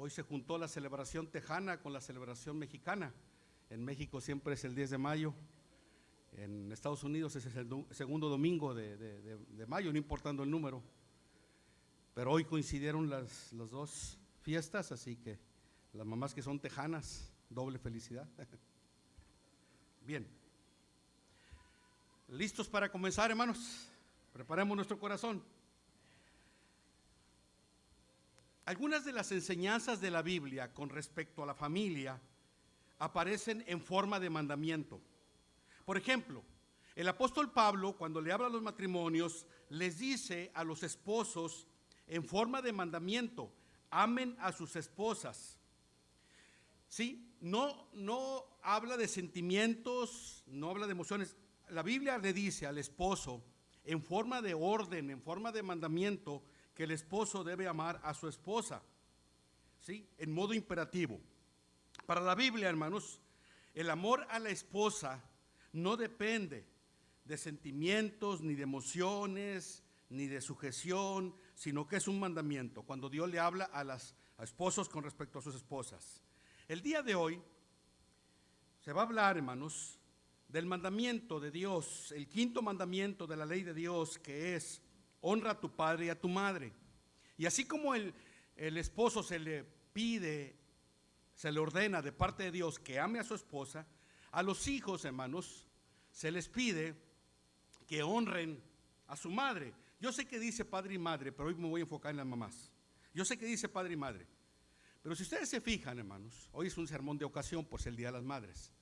Hoy se juntó la celebración tejana con la celebración mexicana. En México siempre es el 10 de mayo, en Estados Unidos es el segundo domingo de mayo, no importando el número. Pero hoy coincidieron las dos fiestas, así que las mamás que son tejanas, doble felicidad. Bien, ¿listos para comenzar, hermanos? Preparemos nuestro corazón. Algunas de las enseñanzas de la Biblia con respecto a la familia aparecen en forma de mandamiento. Por ejemplo, el apóstol Pablo, cuando le habla a los matrimonios, les dice a los esposos en forma de mandamiento: amen a sus esposas. Sí, no habla de sentimientos, no habla de emociones. La Biblia le dice al esposo en forma de orden, en forma de mandamiento, que el esposo debe amar a su esposa, ¿sí? En modo imperativo. Para la Biblia, hermanos, el amor a la esposa no depende de sentimientos, ni de emociones, ni de sujeción, sino que es un mandamiento. Cuando Dios le habla a esposos con respecto a sus esposas. El día de hoy se va a hablar, hermanos, del mandamiento de Dios, el quinto mandamiento de la ley de Dios, que es: honra a tu padre y a tu madre. Y así como el esposo se le pide, se le ordena de parte de Dios que ame a su esposa, a los hijos, hermanos, se les pide que honren a su madre. Yo sé que dice padre y madre, pero hoy me voy a enfocar en las mamás. Yo sé que dice padre y madre, pero si ustedes se fijan, hermanos, hoy es un sermón de ocasión por ser el Día de las Madres.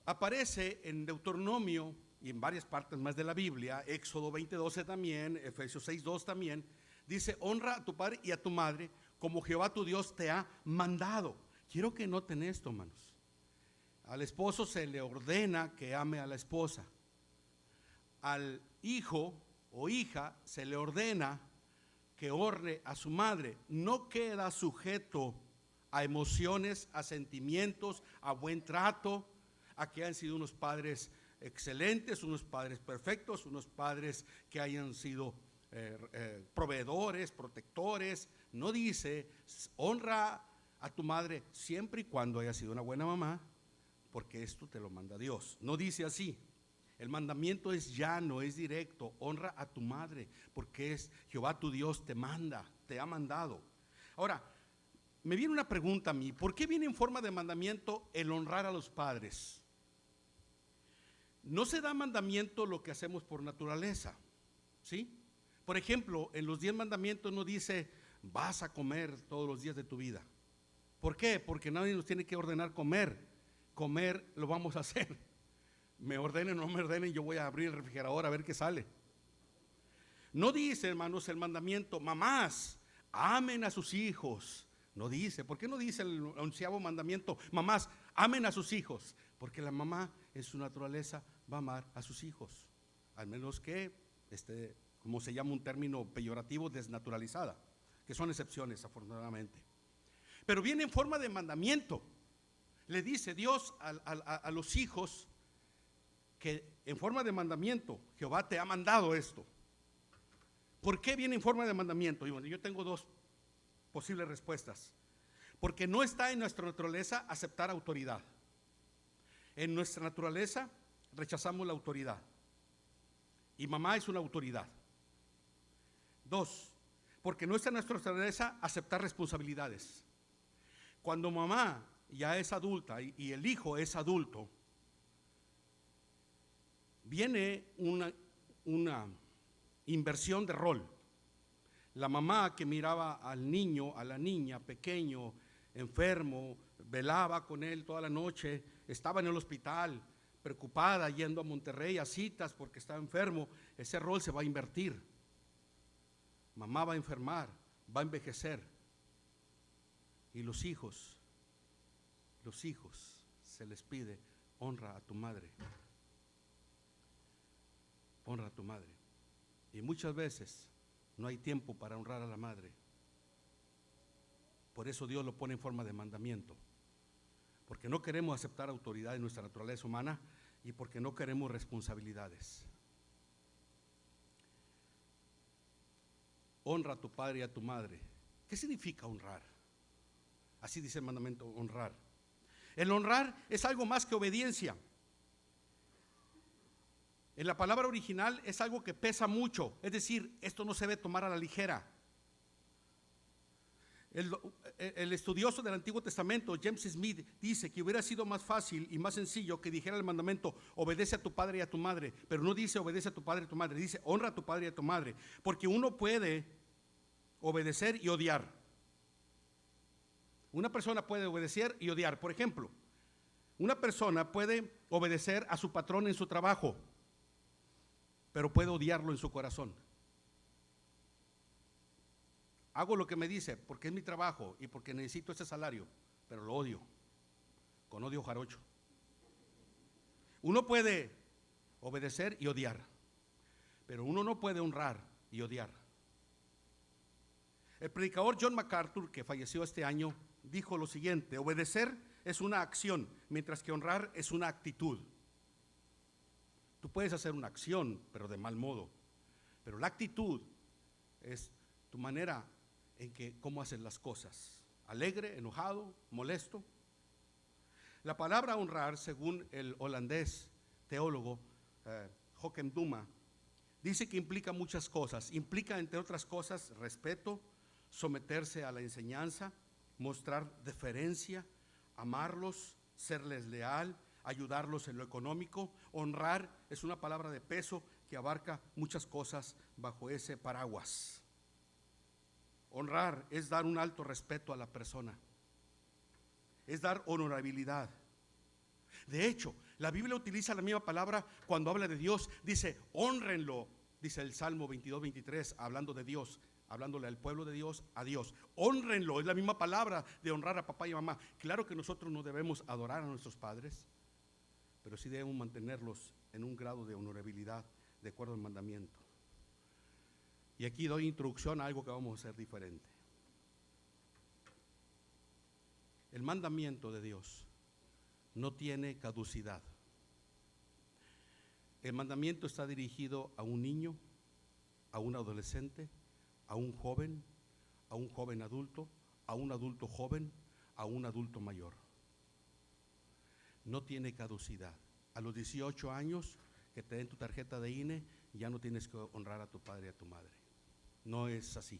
Aparece en Deuteronomio y en varias partes más de la Biblia, Éxodo 20:12 también, Efesios 6:2 también, dice: honra a tu padre y a tu madre como Jehová tu Dios te ha mandado. Quiero que noten esto, hermanos. Al esposo se le ordena que ame a la esposa. Al hijo o hija se le ordena que honre a su madre. No queda sujeto a emociones, a sentimientos, a buen trato, a que han sido unos padres excelentes, unos padres perfectos, unos padres que hayan sido proveedores, protectores. No dice: honra a tu madre siempre y cuando haya sido una buena mamá, porque esto te lo manda Dios. No dice así. El mandamiento es llano, es directo: honra a tu madre, porque es Jehová tu Dios te manda, te ha mandado. Ahora, me viene una pregunta a mí: ¿por qué viene en forma de mandamiento el honrar a los padres? No se da mandamiento lo que hacemos por naturaleza, ¿sí? Por ejemplo, en los 10 mandamientos no dice: vas a comer todos los días de tu vida. ¿Por qué? Porque nadie nos tiene que ordenar comer. Comer lo vamos a hacer. Me ordenen o no me ordenen, yo voy a abrir el refrigerador a ver qué sale. No dice, hermanos, el mandamiento: mamás, amen a sus hijos. No dice. ¿Por qué no dice el 11º mandamiento: mamás, amen a sus hijos? Porque la mamá en su naturaleza va a amar a sus hijos, al menos que como se llama un término peyorativo, desnaturalizada, que son excepciones, afortunadamente. Pero viene en forma de mandamiento. Le dice Dios a los hijos que en forma de mandamiento: Jehová te ha mandado esto. ¿Por qué viene en forma de mandamiento? Y bueno, yo tengo dos posibles respuestas. Porque no está en nuestra naturaleza aceptar autoridad. En nuestra naturaleza rechazamos la autoridad, y mamá es una autoridad. 2, porque no está en nuestra naturaleza aceptar responsabilidades. Cuando mamá ya es adulta y el hijo es adulto, viene una inversión de rol. La mamá que miraba al niño, a la niña pequeño, enfermo, velaba con él toda la noche, estaba en el hospital, preocupada, yendo a Monterrey a citas porque estaba enfermo, ese rol se va a invertir. Mamá va a enfermar, va a envejecer. Y los hijos se les pide: honra a tu madre. Honra a tu madre. Y muchas veces no hay tiempo para honrar a la madre. Por eso Dios lo pone en forma de mandamiento, porque no queremos aceptar autoridad en nuestra naturaleza humana y porque no queremos responsabilidades. Honra a tu padre y a tu madre. ¿Qué significa honrar? Así dice el mandamiento, honrar. El honrar es algo más que obediencia. En la palabra original es algo que pesa mucho, es decir, esto no se debe tomar a la ligera. El estudioso del Antiguo Testamento, James Smith, dice que hubiera sido más fácil y más sencillo que dijera el mandamiento, obedece a tu padre y a tu madre, pero no dice obedece a tu padre y a tu madre, dice honra a tu padre y a tu madre, porque uno puede obedecer y odiar. Una persona puede obedecer y odiar. Por ejemplo, una persona puede obedecer a su patrón en su trabajo, pero puede odiarlo en su corazón. Hago lo que me dice porque es mi trabajo y porque necesito ese salario, pero lo odio, con odio jarocho. Uno puede obedecer y odiar, pero uno no puede honrar y odiar. El predicador John MacArthur, que falleció este año, dijo lo siguiente: obedecer es una acción, mientras que honrar es una actitud. Tú puedes hacer una acción, pero de mal modo, pero la actitud es tu manera en que cómo haces las cosas, alegre, enojado, molesto. La palabra honrar, según el holandés teólogo Joachim Duma, dice que implica muchas cosas. Implica, entre otras cosas, respeto, someterse a la enseñanza, mostrar deferencia, amarlos, serles leal, ayudarlos en lo económico. Honrar es una palabra de peso que abarca muchas cosas bajo ese paraguas. Honrar es dar un alto respeto a la persona, es dar honorabilidad. De hecho, la Biblia utiliza la misma palabra cuando habla de Dios. Dice, honrenlo, dice el Salmo 22-23, hablando de Dios, hablándole al pueblo de Dios, a Dios. Honrenlo, es la misma palabra de honrar a papá y a mamá. Claro que nosotros no debemos adorar a nuestros padres, pero sí debemos mantenerlos en un grado de honorabilidad de acuerdo al mandamiento. Y aquí doy introducción a algo que vamos a hacer diferente. El mandamiento de Dios no tiene caducidad. El mandamiento está dirigido a un niño, a un adolescente, a un joven adulto, a un adulto joven, a un adulto mayor. No tiene caducidad. A los 18 años que te den tu tarjeta de INE, ya no tienes que honrar a tu padre y a tu madre. No es así.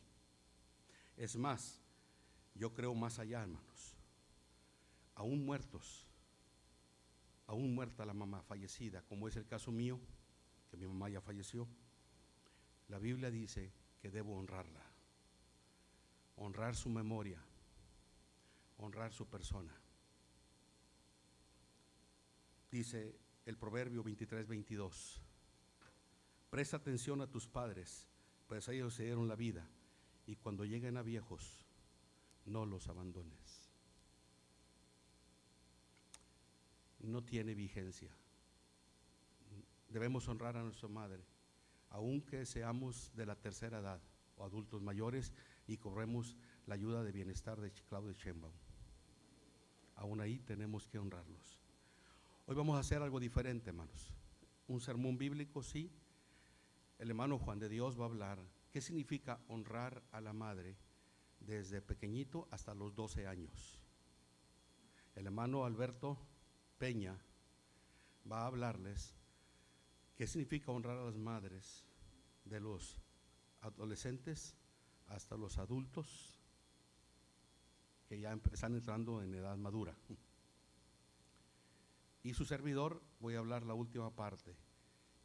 Es más, yo creo más allá, hermanos. Aún muertos, aún muerta la mamá, fallecida, como es el caso mío, que mi mamá ya falleció, la Biblia dice que debo honrarla, honrar su memoria, honrar su persona. Dice el Proverbio 23-22, presta atención a tus padres, pues ellos se dieron la vida, y cuando lleguen a viejos, no los abandones. No tiene vigencia. Debemos honrar a nuestra madre, aunque seamos de la tercera edad o adultos mayores y cobremos la ayuda de bienestar de Claudia Sheinbaum. Aún ahí tenemos que honrarlos. Hoy vamos a hacer algo diferente, hermanos. Un sermón bíblico, sí. El hermano Juan de Dios va a hablar qué significa honrar a la madre desde pequeñito hasta los 12 años. El hermano Alberto Peña va a hablarles qué significa honrar a las madres de los adolescentes hasta los adultos que ya están entrando en edad madura. Y su servidor, voy a hablar la última parte.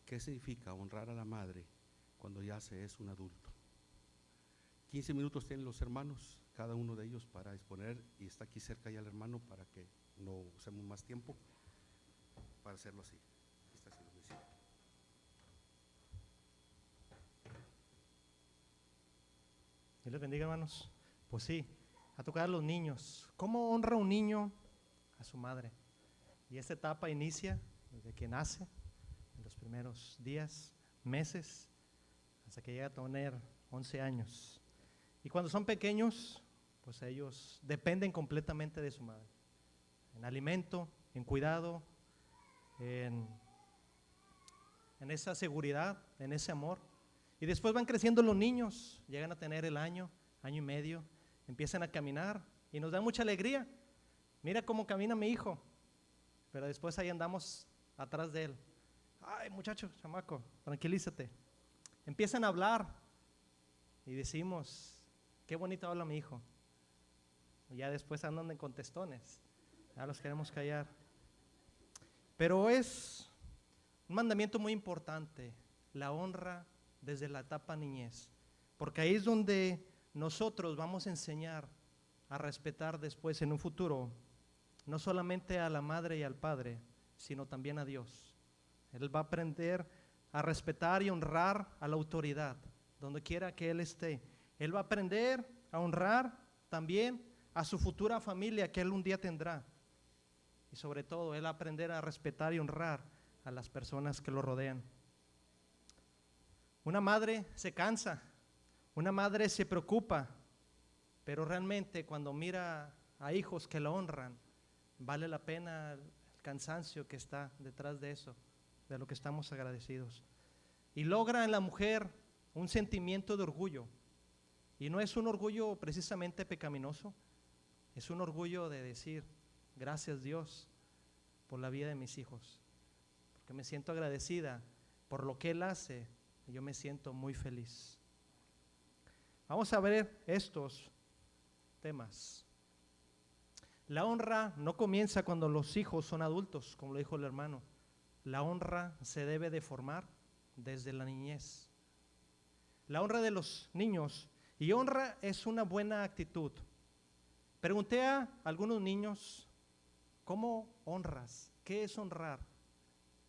¿Qué significa honrar a la madre cuando ya se es un adulto? 15 minutos tienen los hermanos, cada uno de ellos, para exponer, y está aquí cerca ya el hermano para que no usemos más tiempo para hacerlo así. Dios les bendiga, hermanos. Pues sí, a tocar a los niños. ¿Cómo honra un niño a su madre? Y esta etapa inicia desde que nace, en los primeros días, meses, hasta que llega a tener 11 años. Y cuando son pequeños, pues ellos dependen completamente de su madre, en alimento, en cuidado, en esa seguridad, en ese amor. Y después van creciendo los niños, llegan a tener el año y medio, empiezan a caminar, y nos da mucha alegría. Mira cómo camina mi hijo, pero después ahí andamos atrás de él. Ay, muchacho, chamaco, tranquilízate. Empiezan a hablar y decimos, qué bonito habla mi hijo. Y ya después andan en contestones, ya los queremos callar. Pero es un mandamiento muy importante, la honra desde la etapa niñez, porque ahí es donde nosotros vamos a enseñar a respetar después en un futuro, no solamente a la madre y al padre, sino también a Dios. Él va a aprender a respetar y honrar a la autoridad, donde quiera que él esté. Él va a aprender a honrar también a su futura familia que él un día tendrá. Y sobre todo, él va a aprender a respetar y honrar a las personas que lo rodean. Una madre se cansa, una madre se preocupa, pero realmente cuando mira a hijos que lo honran, vale la pena el cansancio que está detrás de eso, de lo que estamos agradecidos. Y logra en la mujer un sentimiento de orgullo. Y no es un orgullo precisamente pecaminoso, es un orgullo de decir, gracias Dios por la vida de mis hijos, porque me siento agradecida por lo que Él hace y yo me siento muy feliz. Vamos a ver estos temas. La honra no comienza cuando los hijos son adultos, como lo dijo el hermano. La honra se debe de formar desde la niñez. La honra de los niños, y honra es una buena actitud. Pregunté a algunos niños, ¿cómo honras? ¿Qué es honrar?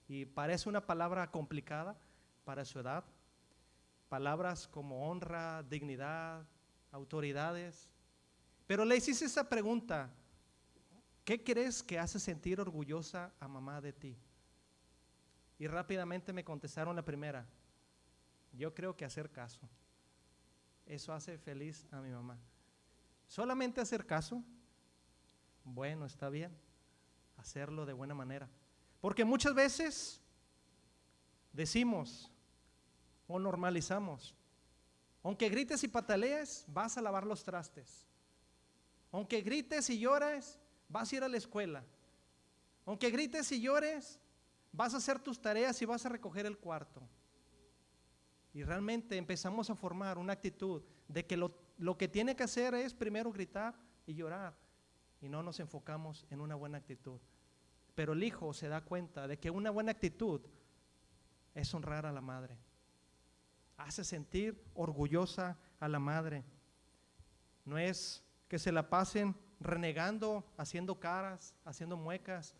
Y parece una palabra complicada para su edad. Palabras como honra, dignidad, autoridades. Pero le hiciste esa pregunta, ¿qué crees que hace sentir orgullosa a mamá de ti? Y rápidamente me contestaron la primera, yo creo que hacer caso. Eso hace feliz a mi mamá. ¿Solamente hacer caso? Bueno, está bien, hacerlo de buena manera. Porque muchas veces decimos o normalizamos, aunque grites y patalees, vas a lavar los trastes. Aunque grites y llores, vas a ir a la escuela. Aunque grites y llores, vas a hacer tus tareas y vas a recoger el cuarto. Y realmente empezamos a formar una actitud de que lo que tiene que hacer es primero gritar y llorar, y no nos enfocamos en una buena actitud. Pero el hijo se da cuenta de que una buena actitud es honrar a la madre, hace sentir orgullosa a la madre. No es que se la pasen renegando, haciendo caras, haciendo muecas,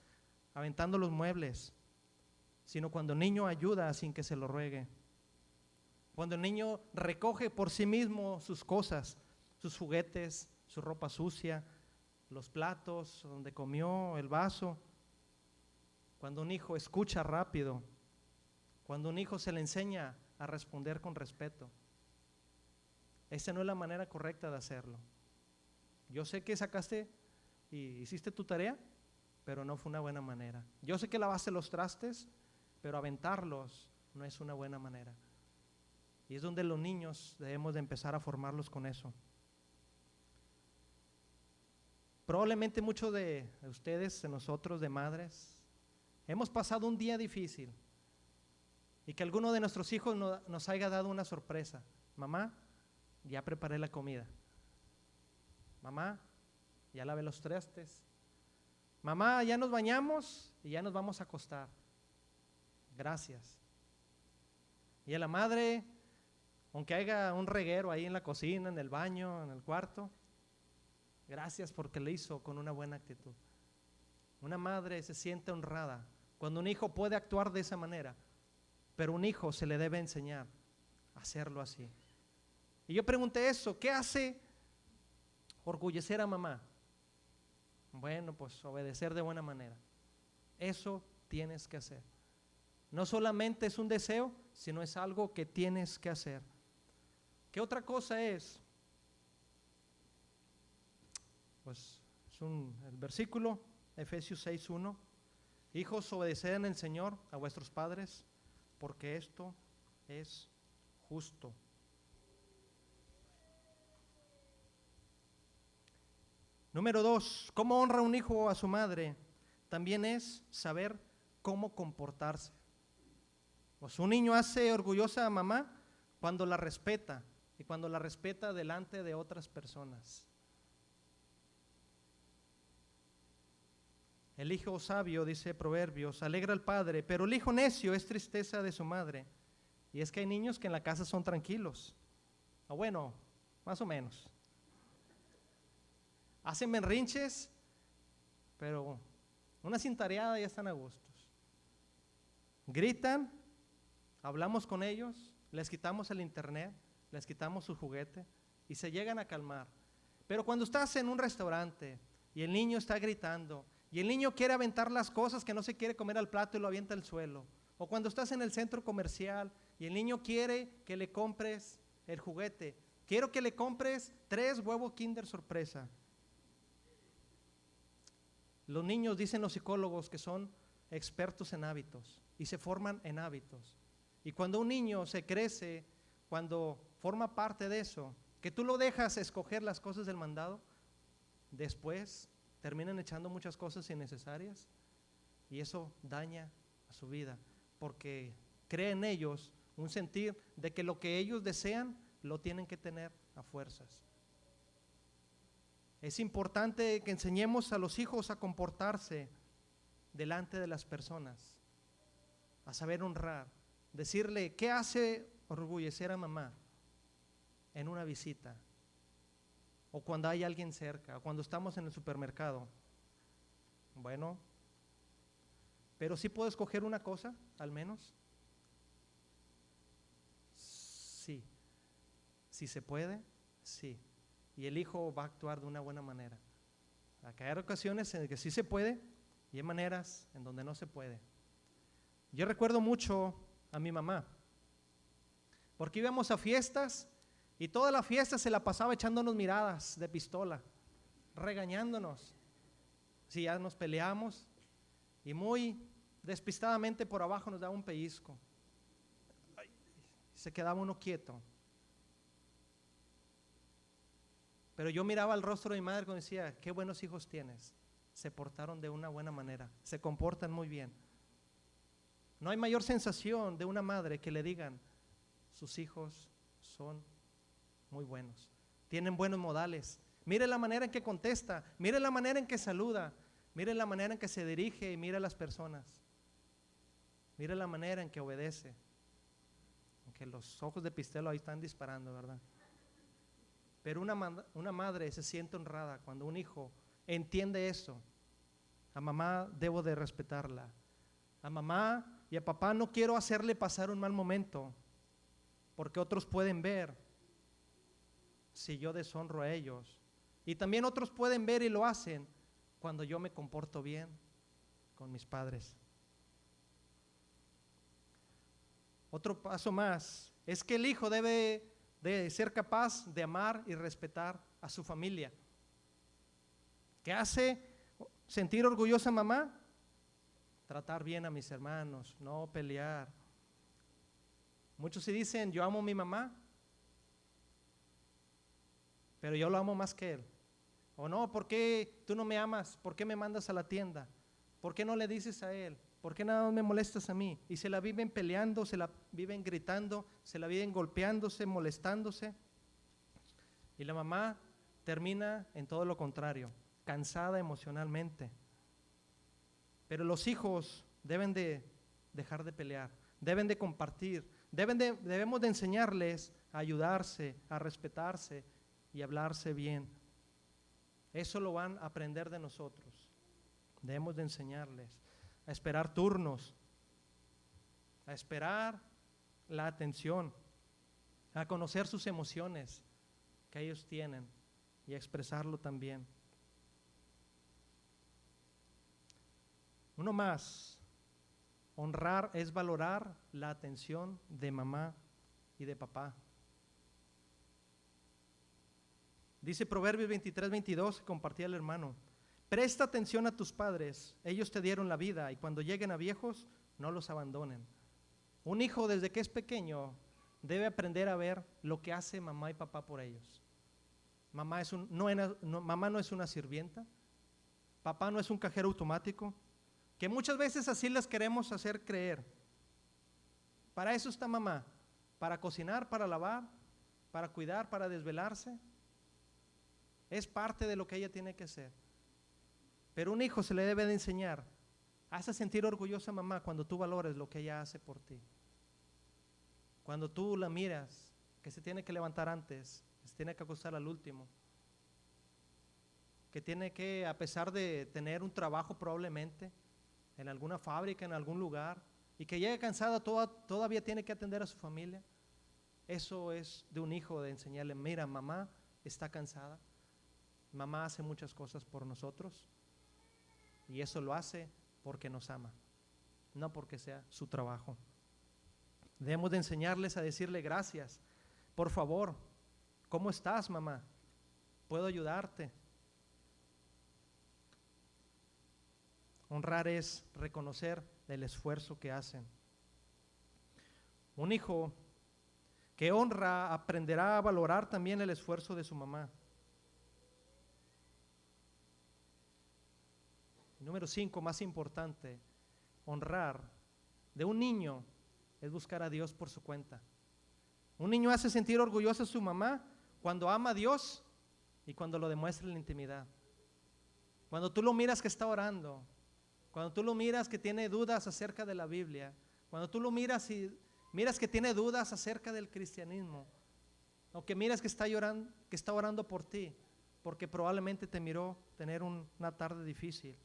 aventando los muebles, sino cuando el niño ayuda sin que se lo ruegue. Cuando el niño recoge por sí mismo sus cosas, sus juguetes, su ropa sucia, los platos donde comió, el vaso. Cuando un hijo escucha rápido, cuando un hijo se le enseña a responder con respeto. Esa no es la manera correcta de hacerlo. Yo sé que sacaste y hiciste tu tarea, pero no fue una buena manera. Yo sé que lavaste los trastes, pero aventarlos no es una buena manera. Y es donde los niños debemos de empezar a formarlos con eso. Probablemente muchos de ustedes, de nosotros, de madres, hemos pasado un día difícil y que alguno de nuestros hijos nos haya dado una sorpresa. Mamá, ya preparé la comida. Mamá, ya lavé los trastes. Mamá, ya nos bañamos y ya nos vamos a acostar. Gracias. Y a la madre, aunque haya un reguero ahí en la cocina, en el baño, en el cuarto, gracias porque le hizo con una buena actitud. Una madre se siente honrada cuando un hijo puede actuar de esa manera, pero un hijo se le debe enseñar a hacerlo así. Y yo pregunté eso, ¿qué hace orgullecer a mamá? Bueno, pues obedecer de buena manera. Eso tienes que hacer. No solamente es un deseo, sino es algo que tienes que hacer. ¿Qué otra cosa es? Pues es el versículo, Efesios 6:1. Hijos, obedeced en el Señor a vuestros padres, porque esto es justo. Número 2, ¿cómo honra un hijo a su madre? También es saber cómo comportarse. Pues un niño hace orgullosa a mamá cuando la respeta y cuando la respeta delante de otras personas. El hijo sabio, dice Proverbios, alegra al padre, pero el hijo necio es tristeza de su madre. Y es que hay niños que en la casa son tranquilos. O bueno, más o menos. Hacen berrinches, pero una cintareada ya están a gustos. Gritan, hablamos con ellos, les quitamos el internet, les quitamos su juguete y se llegan a calmar. Pero cuando estás en un restaurante y el niño está gritando y el niño quiere aventar las cosas que no se quiere comer al plato y lo avienta al suelo, o cuando estás en el centro comercial y el niño quiere que le compres el juguete, quiero que le compres 3 huevos Kinder sorpresa. Los niños, dicen los psicólogos, que son expertos en hábitos y se forman en hábitos. Y cuando un niño se crece, cuando forma parte de eso, que tú lo dejas escoger las cosas del mandado, después terminan echando muchas cosas innecesarias y eso daña a su vida, porque crea en ellos un sentir de que lo que ellos desean lo tienen que tener a fuerzas. Es importante que enseñemos a los hijos a comportarse delante de las personas, a saber honrar, decirle qué hace orgullecer a mamá en una visita, o cuando hay alguien cerca, o cuando estamos en el supermercado. Bueno, pero sí puedo escoger una cosa, al menos. Sí, si se puede, sí. Y el hijo va a actuar de una buena manera. Acá hay ocasiones en que sí se puede y hay maneras en donde no se puede. Yo recuerdo mucho a mi mamá, porque íbamos a fiestas y toda la fiesta se la pasaba echándonos miradas de pistola, regañándonos. Si ya nos peleamos y muy despistadamente por abajo nos daba un pellizco. Ay, se quedaba uno quieto. Pero yo miraba el rostro de mi madre cuando decía, qué buenos hijos tienes, se portaron de una buena manera, se comportan muy bien. No hay mayor sensación de una madre que le digan, sus hijos son muy buenos, tienen buenos modales. Mire la manera en que contesta, mire la manera en que saluda, mire la manera en que se dirige y mira a las personas. Mire la manera en que obedece. Aunque los ojos de Pistelo ahí están disparando, ¿verdad? Pero una madre se siente honrada cuando un hijo entiende eso. A mamá debo de respetarla. A mamá y a papá no quiero hacerle pasar un mal momento, porque otros pueden ver si yo deshonro a ellos. Y también otros pueden ver y lo hacen cuando yo me comporto bien con mis padres. Otro paso más es que el hijo debe de ser capaz de amar y respetar a su familia. ¿Qué hace sentir orgullosa a mamá? Tratar bien a mis hermanos, no pelear. Muchos sí dicen, yo amo a mi mamá, pero yo lo amo más que él. O no, ¿por qué tú no me amas? ¿Por qué me mandas a la tienda? ¿Por qué no le dices a él? ¿Por qué nada más me molestas a mí? Y se la viven peleando, se la viven gritando, se la viven golpeándose, molestándose. Y la mamá termina en todo lo contrario, cansada emocionalmente. Pero los hijos deben de dejar de pelear, deben de compartir, debemos de enseñarles a ayudarse, a respetarse y a hablarse bien. Eso lo van a aprender de nosotros. Debemos de enseñarles a esperar turnos, a esperar la atención, a conocer sus emociones que ellos tienen y a expresarlo también. Uno más, honrar es valorar la atención de mamá y de papá. Dice Proverbios 23:22, compartía el hermano, presta atención a tus padres, ellos te dieron la vida y cuando lleguen a viejos, no los abandonen. Un hijo desde que es pequeño debe aprender a ver lo que hace mamá y papá por ellos. Mamá no es una sirvienta. Papá no es un cajero automático. Que muchas veces así les queremos hacer creer. Para eso está mamá. Para cocinar, para lavar, para cuidar, para desvelarse. Es parte de lo que ella tiene que hacer. Pero un hijo se le debe de enseñar. Hace sentir orgullosa a mamá cuando tú valores lo que ella hace por ti. Cuando tú la miras, que se tiene que levantar antes, que se tiene que acostar al último, que tiene que, a pesar de tener un trabajo probablemente, en alguna fábrica, en algún lugar, y que llegue cansada, todavía tiene que atender a su familia. Eso es de un hijo, de enseñarle, mira, mamá está cansada, mamá hace muchas cosas por nosotros, y eso lo hace porque nos ama, no porque sea su trabajo. Debemos de enseñarles a decirle gracias. Por favor, ¿cómo estás, mamá? ¿Puedo ayudarte? Honrar es reconocer el esfuerzo que hacen. Un hijo que honra aprenderá a valorar también el esfuerzo de su mamá. Número 5, más importante, honrar de un niño es buscar a Dios por su cuenta. Un niño hace sentir orgullosa a su mamá cuando ama a Dios y cuando lo demuestra en la intimidad. Cuando tú lo miras que está orando, cuando tú lo miras que tiene dudas acerca de la Biblia, cuando tú lo miras y miras que tiene dudas acerca del cristianismo, o que miras que está llorando, que está orando por ti, porque probablemente te miró tener una tarde difícil.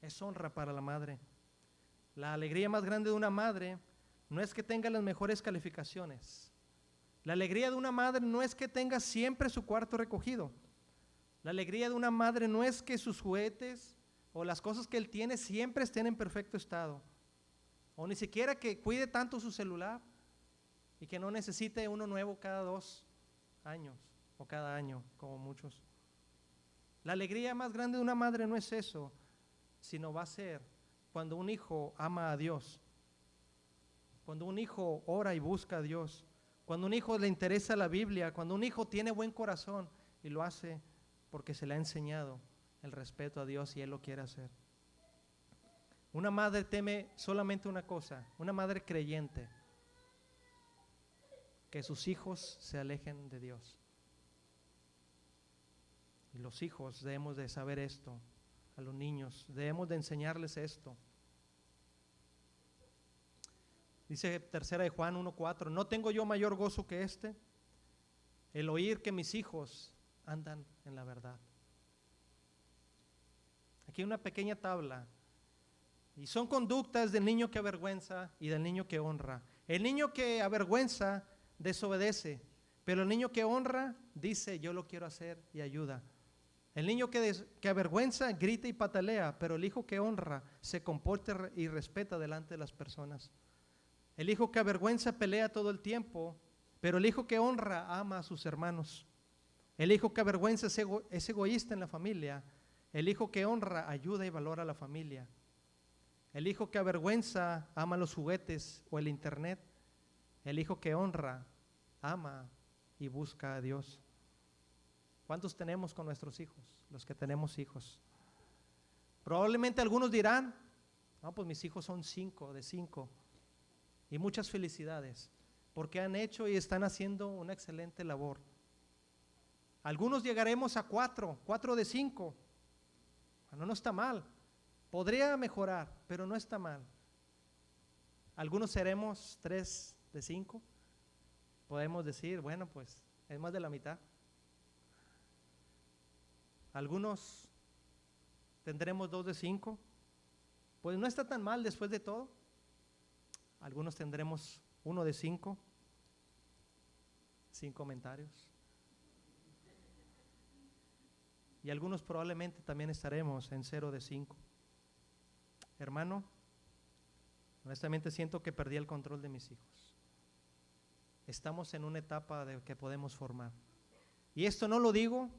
Es honra para la madre. La alegría más grande de una madre no es que tenga las mejores calificaciones. La alegría de una madre no es que tenga siempre su cuarto recogido. La alegría de una madre no es que sus juguetes o las cosas que él tiene siempre estén en perfecto estado. O ni siquiera que cuide tanto su celular y que no necesite uno nuevo cada 2 años o cada año, como muchos. La alegría más grande de una madre no es eso, sino va a ser cuando un hijo ama a Dios, cuando un hijo ora y busca a Dios, cuando un hijo le interesa la Biblia, cuando un hijo tiene buen corazón y lo hace porque se le ha enseñado el respeto a Dios y él lo quiere hacer. Una madre teme solamente una cosa, una madre creyente, que sus hijos se alejen de Dios. Y los hijos debemos de saber esto. A los niños debemos de enseñarles esto. Dice 3 de Juan 1:4, no tengo yo mayor gozo que este, el oír que mis hijos andan en la verdad. Aquí hay una pequeña tabla y son conductas del niño que avergüenza y del niño que honra. El niño que avergüenza desobedece, pero el niño que honra dice yo lo quiero hacer y ayuda. El niño que avergüenza grita y patalea, pero el hijo que honra se comporta y respeta delante de las personas. El hijo que avergüenza pelea todo el tiempo, pero el hijo que honra ama a sus hermanos. El hijo que avergüenza es egoísta en la familia. El hijo que honra ayuda y valora a la familia. El hijo que avergüenza ama los juguetes o el internet. El hijo que honra ama y busca a Dios. ¿Cuántos tenemos con nuestros hijos? Los que tenemos hijos. Probablemente algunos dirán, no, pues mis hijos son 5 de 5. Y muchas felicidades, porque han hecho y están haciendo una excelente labor. Algunos llegaremos a 4 de 5. Bueno, no está mal. Podría mejorar, pero no está mal. Algunos seremos 3 de 5. Podemos decir, bueno, pues es más de la mitad. Algunos tendremos 2 de 5. Pues no está tan mal después de todo. Algunos tendremos 1 de 5. Sin comentarios. Y algunos probablemente también estaremos en 0 de 5. Hermano, honestamente siento que perdí el control de mis hijos. Estamos en una etapa de que podemos formar. Y esto no lo digo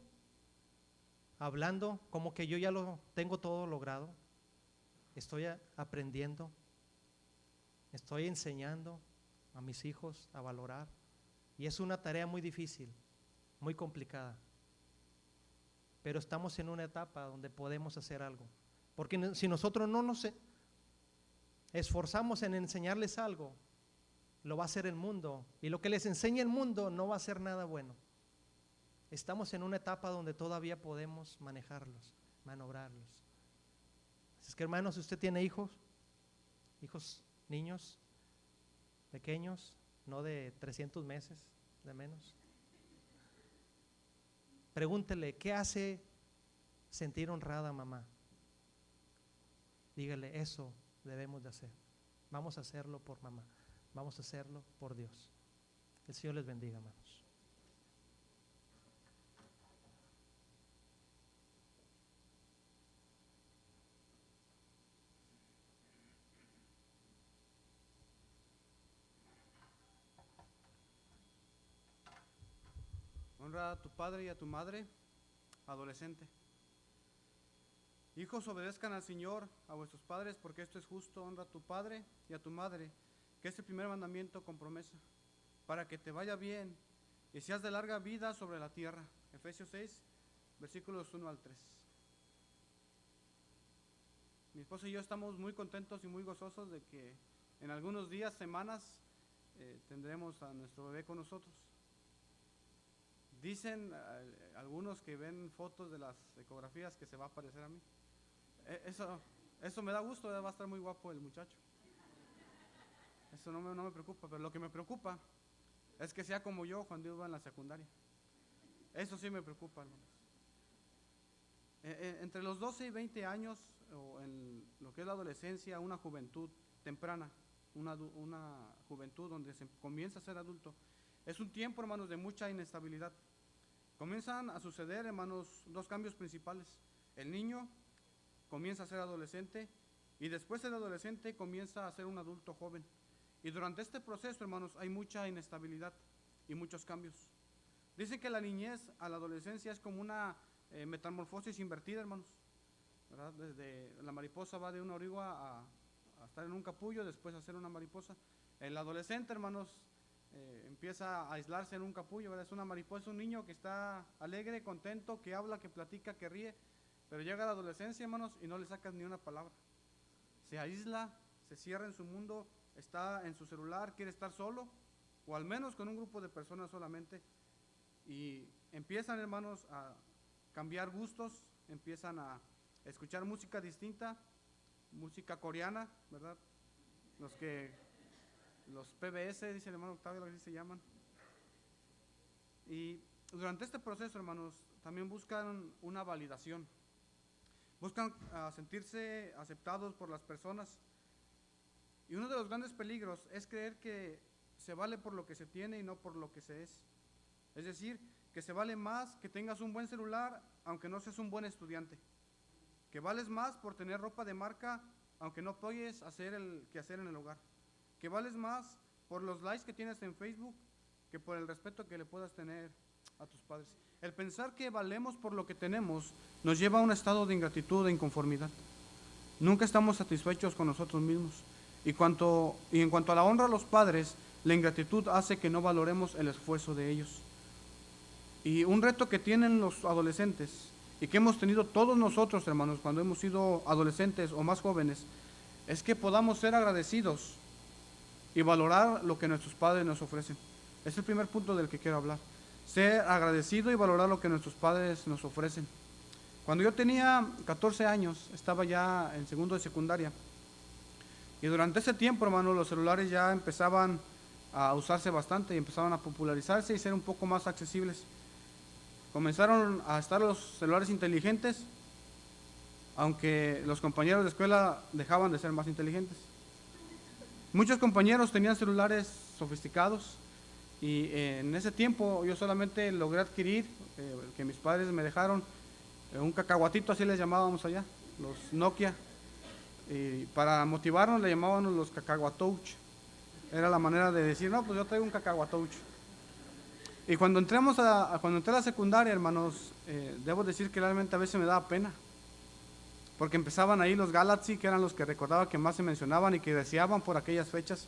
hablando como que yo ya lo tengo todo logrado. Estoy aprendiendo, estoy enseñando a mis hijos a valorar. Y es una tarea muy difícil, muy complicada. Pero estamos en una etapa donde podemos hacer algo. Porque si nosotros no nos esforzamos en enseñarles algo, lo va a hacer el mundo. Y lo que les enseña el mundo no va a ser nada bueno. Estamos en una etapa donde todavía podemos manejarlos, manobrarlos. Así es que, hermanos, si usted tiene hijos, niños, pequeños, no de 300 meses, de menos, pregúntele, ¿qué hace sentir honrada a mamá? Dígale, eso debemos de hacer. Vamos a hacerlo por mamá, vamos a hacerlo por Dios. El Señor les bendiga, hermanos. Honra a tu padre y a tu madre, adolescente. Hijos, obedezcan al Señor, a vuestros padres, porque esto es justo. Honra a tu padre y a tu madre, que es el primer mandamiento con promesa, para que te vaya bien y seas de larga vida sobre la tierra. Efesios 6, versículos 1 al 3. Mi esposa y yo estamos muy contentos y muy gozosos de que en algunos días, semanas, tendremos a nuestro bebé con nosotros. Dicen algunos que ven fotos de las ecografías que se va a parecer a mí. Eso me da gusto, va a estar muy guapo el muchacho. Eso no me preocupa, pero lo que me preocupa es que sea como yo cuando iba en la secundaria. Eso sí me preocupa, hermanos. Entre los 12 y 20 años, o en lo que es la adolescencia, una juventud temprana, una juventud donde se comienza a ser adulto, es un tiempo, hermanos, de mucha inestabilidad. Comienzan a suceder, hermanos, dos cambios principales. El niño comienza a ser adolescente y después el adolescente comienza a ser un adulto joven. Y durante este proceso, hermanos, hay mucha inestabilidad y muchos cambios. Dicen que la niñez a la adolescencia es como una metamorfosis invertida, hermanos, ¿verdad? Desde la mariposa va de una oruga a estar en un capullo, después a ser una mariposa. El adolescente, hermanos, empieza a aislarse en un capullo, ¿verdad? Es una mariposa, un niño que está alegre, contento, que habla, que platica, que ríe, pero llega a la adolescencia, hermanos, y no le sacas ni una palabra. Se aísla, se cierra en su mundo, está en su celular, quiere estar solo, o al menos con un grupo de personas solamente, y empiezan, hermanos, a cambiar gustos, empiezan a escuchar música distinta, música coreana, ¿verdad? Los PBS, dice el hermano Octavio, así se llaman. Y durante este proceso, hermanos, también buscan una validación. Buscan sentirse aceptados por las personas. Y uno de los grandes peligros es creer que se vale por lo que se tiene y no por lo que se es. Es decir, que se vale más que tengas un buen celular, aunque no seas un buen estudiante. Que vales más por tener ropa de marca, aunque no apoyes hacer el quehacer en el hogar. Que vales más por los likes que tienes en Facebook que por el respeto que le puedas tener a tus padres. El pensar que valemos por lo que tenemos nos lleva a un estado de ingratitud e inconformidad. Nunca estamos satisfechos con nosotros mismos. Y en cuanto a la honra a los padres, la ingratitud hace que no valoremos el esfuerzo de ellos. Y un reto que tienen los adolescentes y que hemos tenido todos nosotros, hermanos, cuando hemos sido adolescentes o más jóvenes, es que podamos ser agradecidos y valorar lo que nuestros padres nos ofrecen. Es el primer punto del que quiero hablar. Ser agradecido y valorar lo que nuestros padres nos ofrecen. Cuando yo tenía 14 años, estaba ya en segundo de secundaria. Y durante ese tiempo, hermano, los celulares ya empezaban a usarse bastante y empezaban a popularizarse y ser un poco más accesibles. Comenzaron a estar los celulares inteligentes, aunque los compañeros de escuela dejaban de ser más inteligentes. Muchos compañeros tenían celulares sofisticados y en ese tiempo yo solamente logré adquirir, que mis padres me dejaron, un cacahuatito, así les llamábamos allá, los Nokia. Y para motivarnos le llamábamos los cacahuatouch. Era la manera de decir, no, pues yo traigo un cacahuatouch. Y cuando entré a la secundaria, hermanos, debo decir que realmente a veces me daba pena. Porque empezaban ahí los Galaxy, que eran los que recordaba que más se mencionaban y que deseaban por aquellas fechas.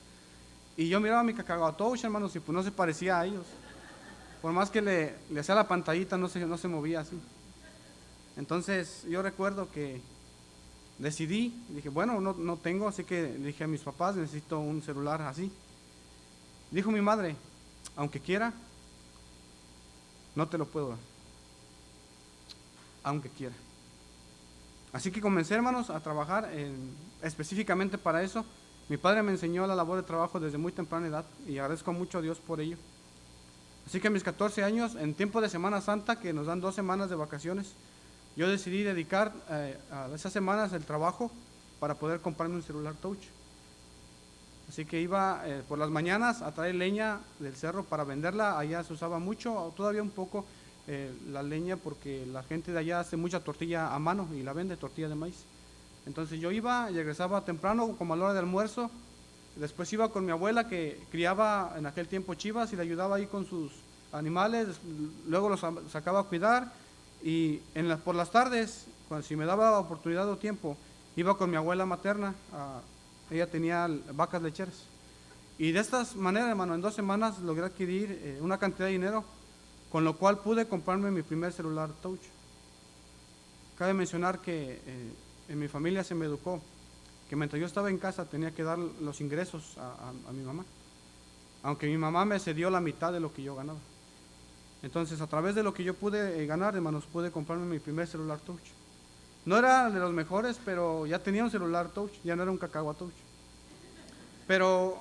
Y yo miraba mi cacahuatouch, hermanos, y pues no se parecía a ellos. por más que le hacía la pantallita, no se movía así. Entonces yo recuerdo que decidí, dije, bueno, no tengo, así que le dije a mis papás, necesito un celular así. Dijo mi madre, aunque quiera, no te lo puedo dar, aunque quiera. Así que comencé, hermanos, a trabajar específicamente para eso. Mi padre me enseñó la labor de trabajo desde muy temprana edad y agradezco mucho a Dios por ello. Así que a mis 14 años, en tiempo de Semana Santa, que nos dan 2 semanas de vacaciones, yo decidí dedicar a esas semanas el trabajo para poder comprarme un celular touch. Así que iba por las mañanas a traer leña del cerro para venderla. Allá se usaba mucho, todavía un poco, la leña, porque la gente de allá hace mucha tortilla a mano y la vende, tortilla de maíz. Entonces yo iba y regresaba temprano, como a la hora de almuerzo. Después iba con mi abuela, que criaba en aquel tiempo chivas, y le ayudaba ahí con sus animales. Luego los sacaba a cuidar, y por las tardes, si me daba oportunidad o tiempo, iba con mi abuela materna. Ella tenía vacas lecheras. Y de esta manera, hermano, en 2 semanas logré adquirir una cantidad de dinero, con lo cual pude comprarme mi primer celular touch. Cabe mencionar que en mi familia se me educó que mientras yo estaba en casa tenía que dar los ingresos a mi mamá, aunque mi mamá me cedió la mitad de lo que yo ganaba. Entonces, a través de lo que yo pude ganar, hermanos, pude comprarme mi primer celular touch. No era de los mejores, pero ya tenía un celular touch, ya no era un Cacagua touch. Pero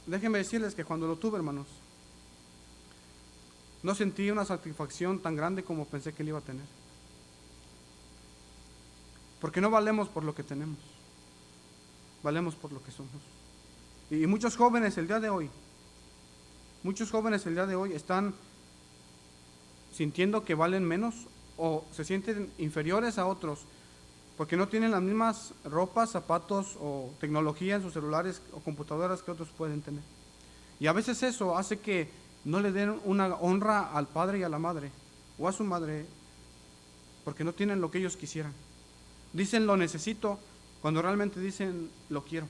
déjenme decirles que cuando lo tuve, hermanos, no sentí una satisfacción tan grande como pensé que le iba a tener. Porque no valemos por lo que tenemos, valemos por lo que somos. Y muchos jóvenes el día de hoy están sintiendo que valen menos o se sienten inferiores a otros porque no tienen las mismas ropas, zapatos o tecnología en sus celulares o computadoras que otros pueden tener. Y a veces eso hace que no le den una honra al padre y a la madre o a su madre, porque no tienen lo que ellos quisieran. Dicen lo necesito cuando realmente dicen lo quiero.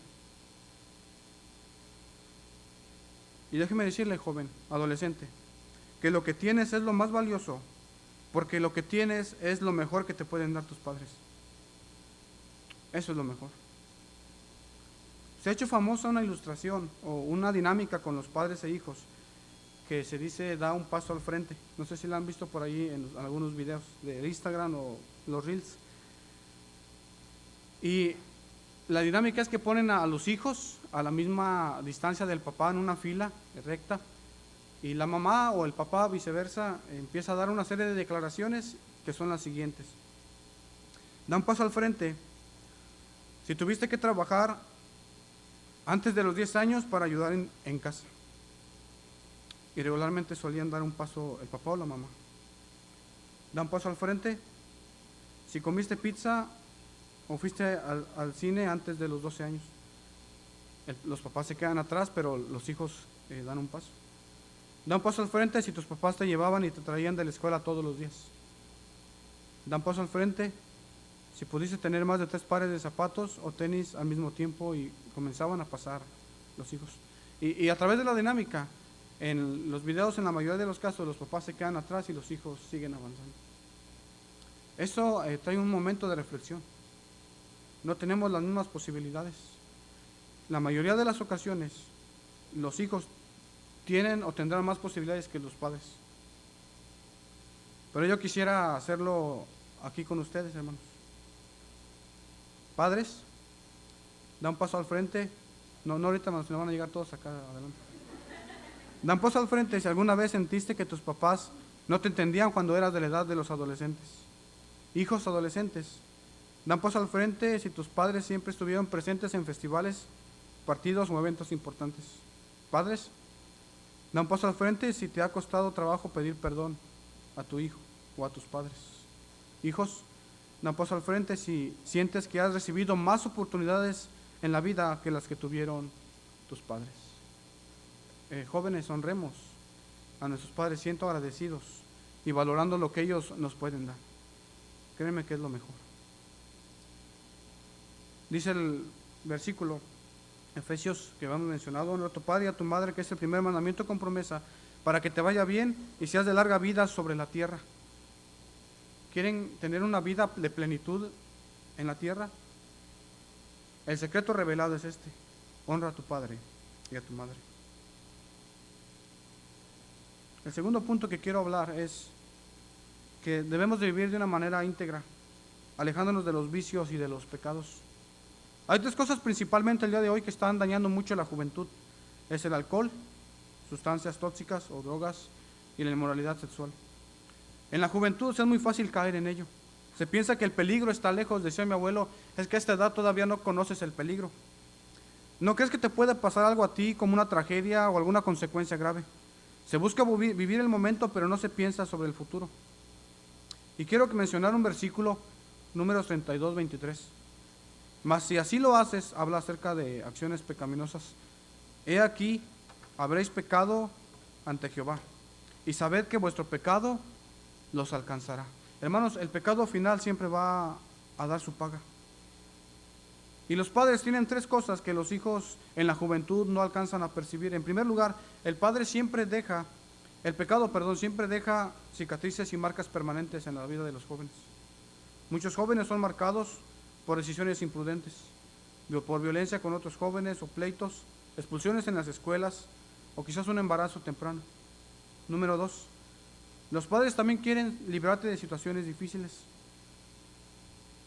Y déjeme decirle, joven, adolescente, que lo que tienes es lo más valioso, porque lo que tienes es lo mejor que te pueden dar tus padres. Eso es lo mejor. Se ha hecho famosa una ilustración o una dinámica con los padres e hijos que se dice da un paso al frente. No sé si la han visto por ahí en algunos videos de Instagram o los Reels. Y la dinámica es que ponen a los hijos a la misma distancia del papá en una fila recta, y la mamá o el papá, viceversa, empieza a dar una serie de declaraciones que son las siguientes. Da un paso al frente. Si tuviste que trabajar antes de los 10 años para ayudar en casa. Y regularmente solían dar un paso el papá o la mamá. Da un paso al frente. Si comiste pizza o fuiste al cine antes de los 12 años. Los papás se quedan atrás, pero los hijos dan un paso. Da un paso al frente si tus papás te llevaban y te traían de la escuela todos los días. Da un paso al frente si pudiste tener más de 3 pares de zapatos o tenis al mismo tiempo, y comenzaban a pasar los hijos. Y a través de la dinámica, en los videos, en la mayoría de los casos, los papás se quedan atrás y los hijos siguen avanzando. Eso trae un momento de reflexión. No tenemos las mismas posibilidades. La mayoría de las ocasiones, los hijos tienen o tendrán más posibilidades que los padres. Pero yo quisiera hacerlo aquí con ustedes, hermanos. Padres, da un paso al frente. No ahorita, nos van a llegar todos acá adelante. Da un paso al frente si alguna vez sentiste que tus papás no te entendían cuando eras de la edad de los adolescentes. Hijos adolescentes, da un paso al frente si tus padres siempre estuvieron presentes en festivales, partidos o eventos importantes. Padres, da un paso al frente si te ha costado trabajo pedir perdón a tu hijo o a tus padres. Hijos, da un paso al frente si sientes que has recibido más oportunidades en la vida que las que tuvieron tus padres. Jóvenes, honremos a nuestros padres, siendo agradecidos y valorando lo que ellos nos pueden dar. Créeme que es lo mejor. Dice el versículo Efesios que hemos mencionado: honra a tu padre y a tu madre, que es el primer mandamiento con promesa, para que te vaya bien y seas de larga vida sobre la tierra. ¿Quieren tener una vida de plenitud en la tierra? El secreto revelado es este: honra a tu padre y a tu madre. El segundo punto que quiero hablar es que debemos de vivir de una manera íntegra, alejándonos de los vicios y de los pecados. Hay tres cosas principalmente el día de hoy que están dañando mucho a la juventud: es el alcohol, sustancias tóxicas o drogas y la inmoralidad sexual. En la juventud es muy fácil caer en ello. Se piensa que el peligro está lejos. Decía mi abuelo, es que a esta edad todavía no conoces el peligro. ¿No crees que te puede pasar algo a ti como una tragedia o alguna consecuencia grave? Se busca vivir el momento, pero no se piensa sobre el futuro. Y quiero mencionar un versículo, Números 32, 23. Mas si así lo haces, habla acerca de acciones pecaminosas. He aquí, habréis pecado ante Jehová, y sabed que vuestro pecado los alcanzará. Hermanos, el pecado final siempre va a dar su paga. Y los padres tienen tres cosas que los hijos en la juventud no alcanzan a percibir. En primer lugar, el pecado siempre deja cicatrices y marcas permanentes en la vida de los jóvenes. Muchos jóvenes son marcados por decisiones imprudentes, por violencia con otros jóvenes o pleitos, expulsiones en las escuelas o quizás un embarazo temprano. Número 2, los padres también quieren librarte de situaciones difíciles.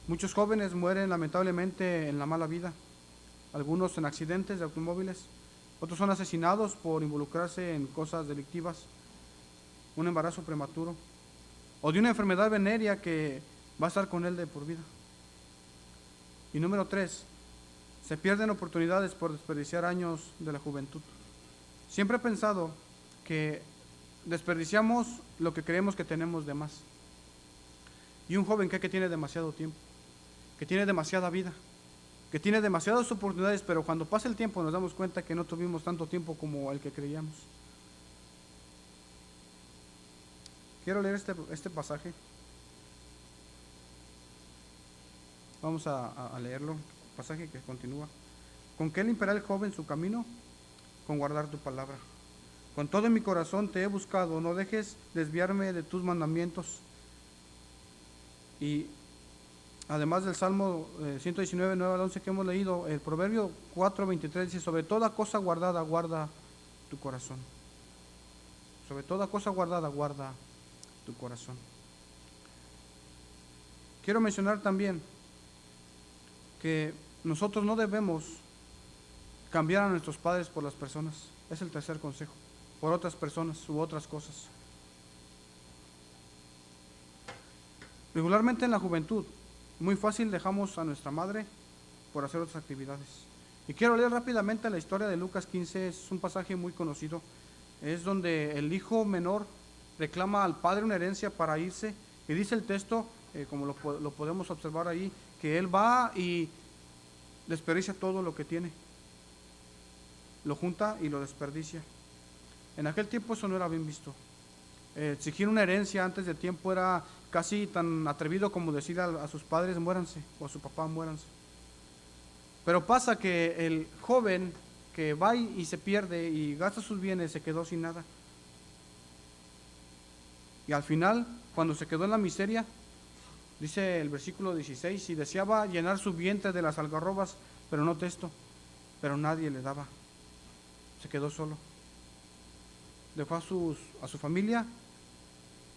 Muchos jóvenes mueren lamentablemente en la mala vida, algunos en accidentes de automóviles, otros son asesinados por involucrarse en cosas delictivas, un embarazo prematuro o de una enfermedad venérea que va a estar con él de por vida. Y número 3, se pierden oportunidades por desperdiciar años de la juventud. Siempre he pensado que desperdiciamos lo que creemos que tenemos de más. Y un joven que tiene demasiado tiempo, que tiene demasiada vida, que tiene demasiadas oportunidades, pero cuando pasa el tiempo nos damos cuenta que no tuvimos tanto tiempo como el que creíamos. Quiero leer este pasaje. Vamos a leerlo, pasaje que continúa. ¿Con qué limpiará el joven su camino? Con guardar tu palabra. Con todo mi corazón te he buscado, no dejes desviarme de tus mandamientos. Y además del Salmo 119, 9 al 11 que hemos leído, el Proverbio 4, 23 dice: sobre toda cosa guardada, guarda tu corazón. Sobre toda cosa guardada, guarda tu corazón. Quiero mencionar también que nosotros no debemos cambiar a nuestros padres por las personas. Es el tercer consejo. Por otras personas u otras cosas. Regularmente en la juventud, muy fácil dejamos a nuestra madre por hacer otras actividades. Y quiero leer rápidamente la historia de Lucas 15, es un pasaje muy conocido. Es donde el hijo menor reclama al padre una herencia para irse. Y dice el texto, como lo podemos observar ahí, que él va y desperdicia todo lo que tiene. Lo junta y lo desperdicia. En aquel tiempo eso no era bien visto. Exigir una herencia antes de tiempo era casi tan atrevido como decir a sus padres: muéranse, o a su papá: muéranse. Pero pasa que el joven que va y se pierde y gasta sus bienes se quedó sin nada. Y al final, cuando se quedó en la miseria, dice el versículo 16: y deseaba llenar su vientre de las algarrobas, pero no testo, pero nadie le daba. Se quedó solo. Dejó a su familia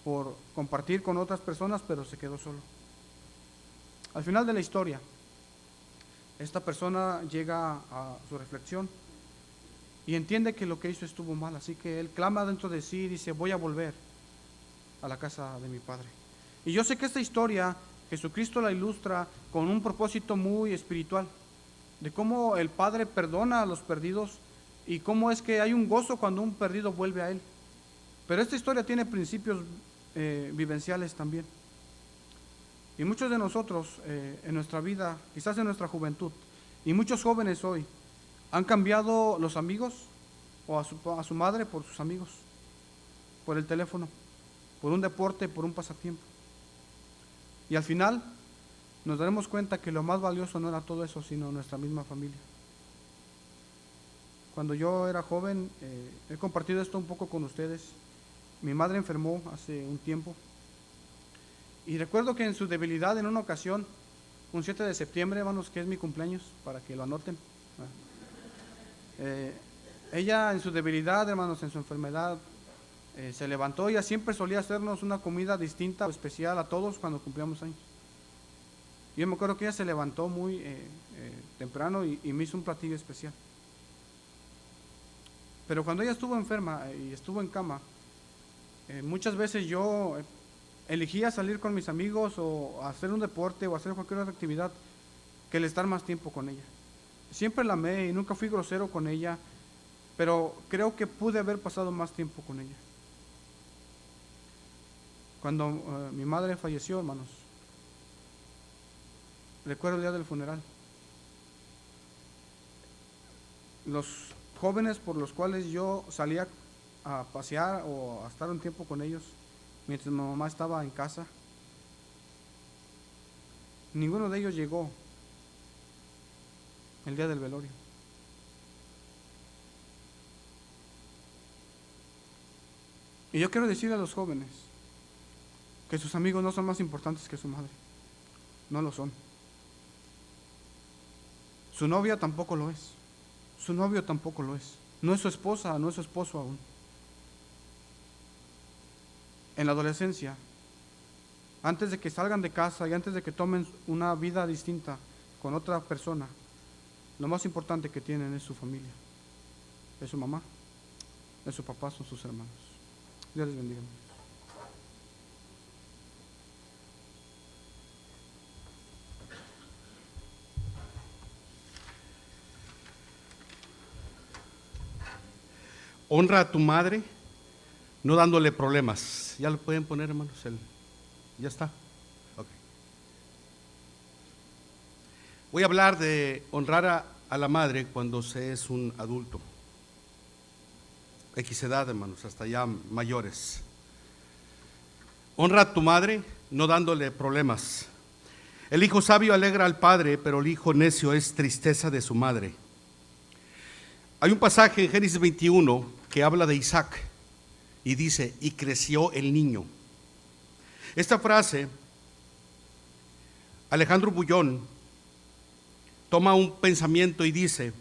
por compartir con otras personas, pero se quedó solo. Al final de la historia, esta persona llega a su reflexión y entiende que lo que hizo estuvo mal, así que él clama dentro de sí y dice: voy a volver a la casa de mi padre. Y yo sé que esta historia Jesucristo la ilustra con un propósito muy espiritual, de cómo el Padre perdona a los perdidos y cómo es que hay un gozo cuando un perdido vuelve a Él. Pero esta historia tiene principios vivenciales también. Y muchos de nosotros en nuestra vida, quizás en nuestra juventud, y muchos jóvenes hoy, han cambiado los amigos o a su madre por sus amigos, por el teléfono, por un deporte, por un pasatiempo. Y al final nos daremos cuenta que lo más valioso no era todo eso, sino nuestra misma familia. cuando yo era joven, he compartido esto un poco con ustedes. Mi madre enfermó hace un tiempo y recuerdo que en su debilidad, en una ocasión, un 7 de septiembre, hermanos, que es mi cumpleaños, para que lo anoten, ella en su debilidad, hermanos, en su enfermedad, se levantó. Ella siempre solía hacernos una comida distinta o especial a todos cuando cumplíamos años. Yo me acuerdo que ella se levantó muy temprano y me hizo un platillo especial. Pero cuando ella estuvo enferma y estuvo en cama, muchas veces yo elegía salir con mis amigos o hacer un deporte o hacer cualquier otra actividad que el estar más tiempo con ella. Siempre la amé y nunca fui grosero con ella, pero creo que pude haber pasado más tiempo con ella. Cuando mi madre falleció, hermanos, recuerdo el día del funeral. Los jóvenes por los cuales yo salía a pasear o a estar un tiempo con ellos, mientras mi mamá estaba en casa, ninguno de ellos llegó el día del velorio. Y yo quiero decirle a los jóvenes que sus amigos no son más importantes que su madre. No lo son. Su novia tampoco lo es. Su novio tampoco lo es. No es su esposa, no es su esposo aún. En la adolescencia, antes de que salgan de casa y antes de que tomen una vida distinta con otra persona, lo más importante que tienen es su familia. Es su mamá, es su papá, son sus hermanos. Dios les bendiga. Honra a tu madre, no dándole problemas. ¿Ya lo pueden poner, hermanos? Ya está. Okay. Voy a hablar de honrar a la madre cuando se es un adulto. X edad, hermanos, hasta ya mayores. Honra a tu madre, no dándole problemas. El hijo sabio alegra al padre, pero el hijo necio es tristeza de su madre. Hay un pasaje en Génesis 21 que habla de Isaac y dice, y creció el niño. Esta frase, Alejandro Bullón toma un pensamiento y dice,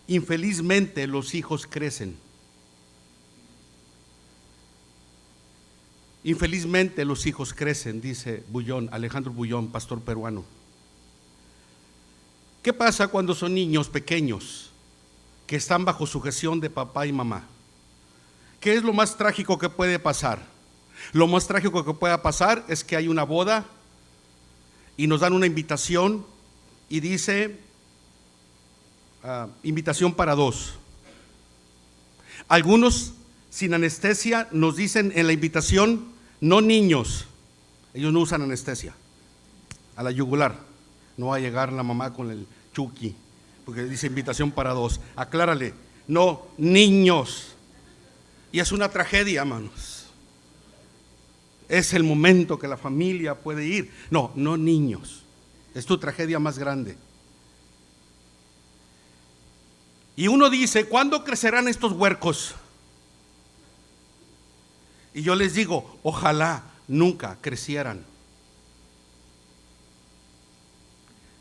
infelizmente los hijos crecen. Infelizmente los hijos crecen, dice Bullón, Alejandro Bullón, pastor peruano. ¿Qué pasa cuando son niños pequeños que están bajo sujeción de papá y mamá? ¿Qué es lo más trágico que puede pasar? Lo más trágico que pueda pasar es que hay una boda y nos dan una invitación y dice invitación para 2. Algunos sin anestesia nos dicen en la invitación, no niños, ellos no usan anestesia, a la yugular, no va a llegar la mamá con el chuki, porque dice invitación para 2, aclárale, no niños. Y es una tragedia, hermanos. Es el momento que la familia puede ir. No niños. Es tu tragedia más grande. Y uno dice, ¿cuándo crecerán estos huercos? Y yo les digo, ojalá nunca crecieran.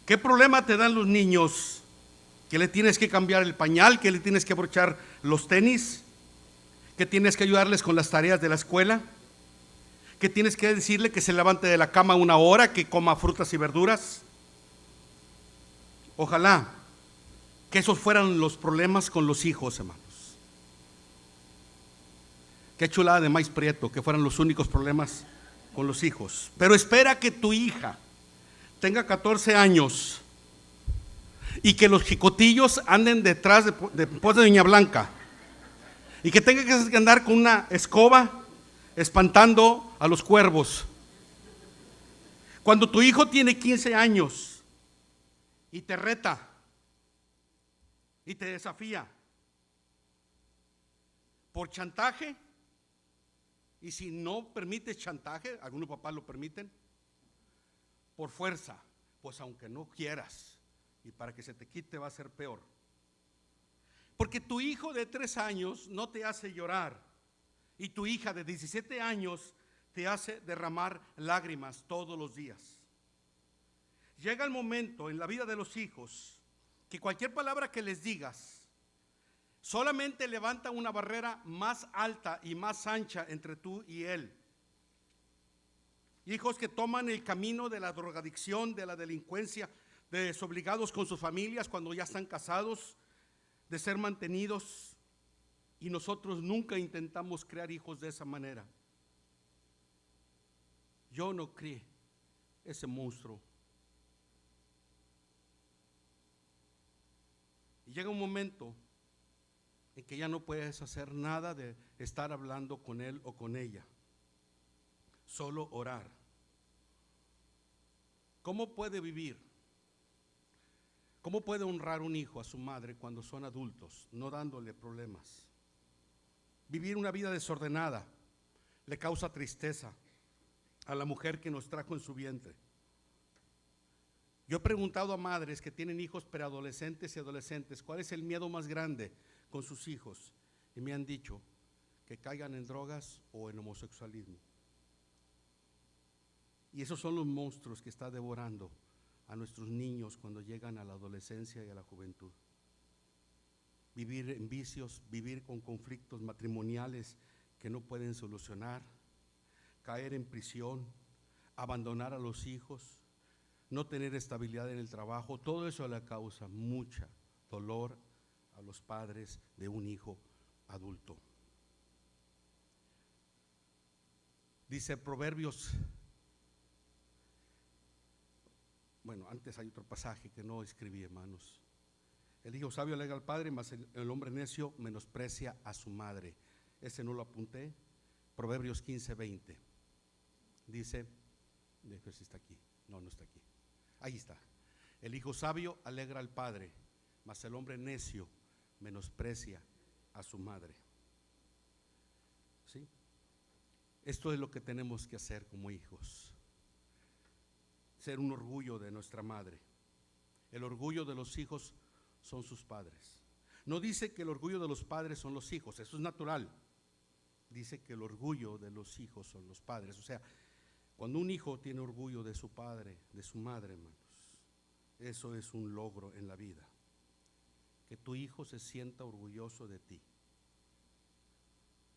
¿Qué problema te dan los niños? Que le tienes que cambiar el pañal, que le tienes que abrochar los tenis, que tienes que ayudarles con las tareas de la escuela, que tienes que decirle que se levante de la cama 1 hora, que coma frutas y verduras. Ojalá que esos fueran los problemas con los hijos, hermanos. Qué chulada de maíz prieto, que fueran los únicos problemas con los hijos. Pero espera que tu hija tenga 14 años y que los jicotillos anden detrás de Doña Blanca y que tenga que andar con una escoba espantando a los cuervos. Cuando tu hijo tiene 15 años y te reta y te desafía por chantaje, y si no permites chantaje, algunos papás lo permiten, por fuerza, pues aunque no quieras, y para que se te quite va a ser peor. Porque tu hijo de 3 años no te hace llorar y tu hija de 17 años te hace derramar lágrimas todos los días. Llega el momento en la vida de los hijos que cualquier palabra que les digas solamente levanta una barrera más alta y más ancha entre tú y él. Hijos que toman el camino de la drogadicción, de la delincuencia, de desobligados con sus familias cuando ya están casados, de ser mantenidos, y nosotros nunca intentamos crear hijos de esa manera. Yo no crié ese monstruo. Y llega un momento en que ya no puedes hacer nada de estar hablando con él o con ella, solo orar. ¿Cómo puede vivir? ¿Cómo puede honrar un hijo a su madre cuando son adultos, no dándole problemas? Vivir una vida desordenada le causa tristeza a la mujer que nos trajo en su vientre. Yo he preguntado a madres que tienen hijos preadolescentes y adolescentes, ¿cuál es el miedo más grande con sus hijos? Y me han dicho que caigan en drogas o en homosexualismo. Y esos son los monstruos que está devorando a nuestros niños cuando llegan a la adolescencia y a la juventud. Vivir en vicios, vivir con conflictos matrimoniales que no pueden solucionar, caer en prisión, abandonar a los hijos, no tener estabilidad en el trabajo, todo eso le causa mucha dolor a los padres de un hijo adulto. Dice Proverbios, bueno, antes hay otro pasaje que no escribí, hermanos. El hijo sabio alegra al padre, mas el hombre necio menosprecia a su madre. Ese no lo apunté. Proverbios 15:20. Dice, déjame ver si está aquí. No, no está aquí. Ahí está. El hijo sabio alegra al padre, mas el hombre necio menosprecia a su madre. ¿Sí? Esto es lo que tenemos que hacer como hijos. Ser un orgullo de nuestra madre. El orgullo de los hijos son sus padres. No dice que el orgullo de los padres son los hijos, eso es natural. Dice que el orgullo de los hijos son los padres. O sea, cuando un hijo tiene orgullo de su padre, de su madre, hermanos, eso es un logro en la vida. Que tu hijo se sienta orgulloso de ti.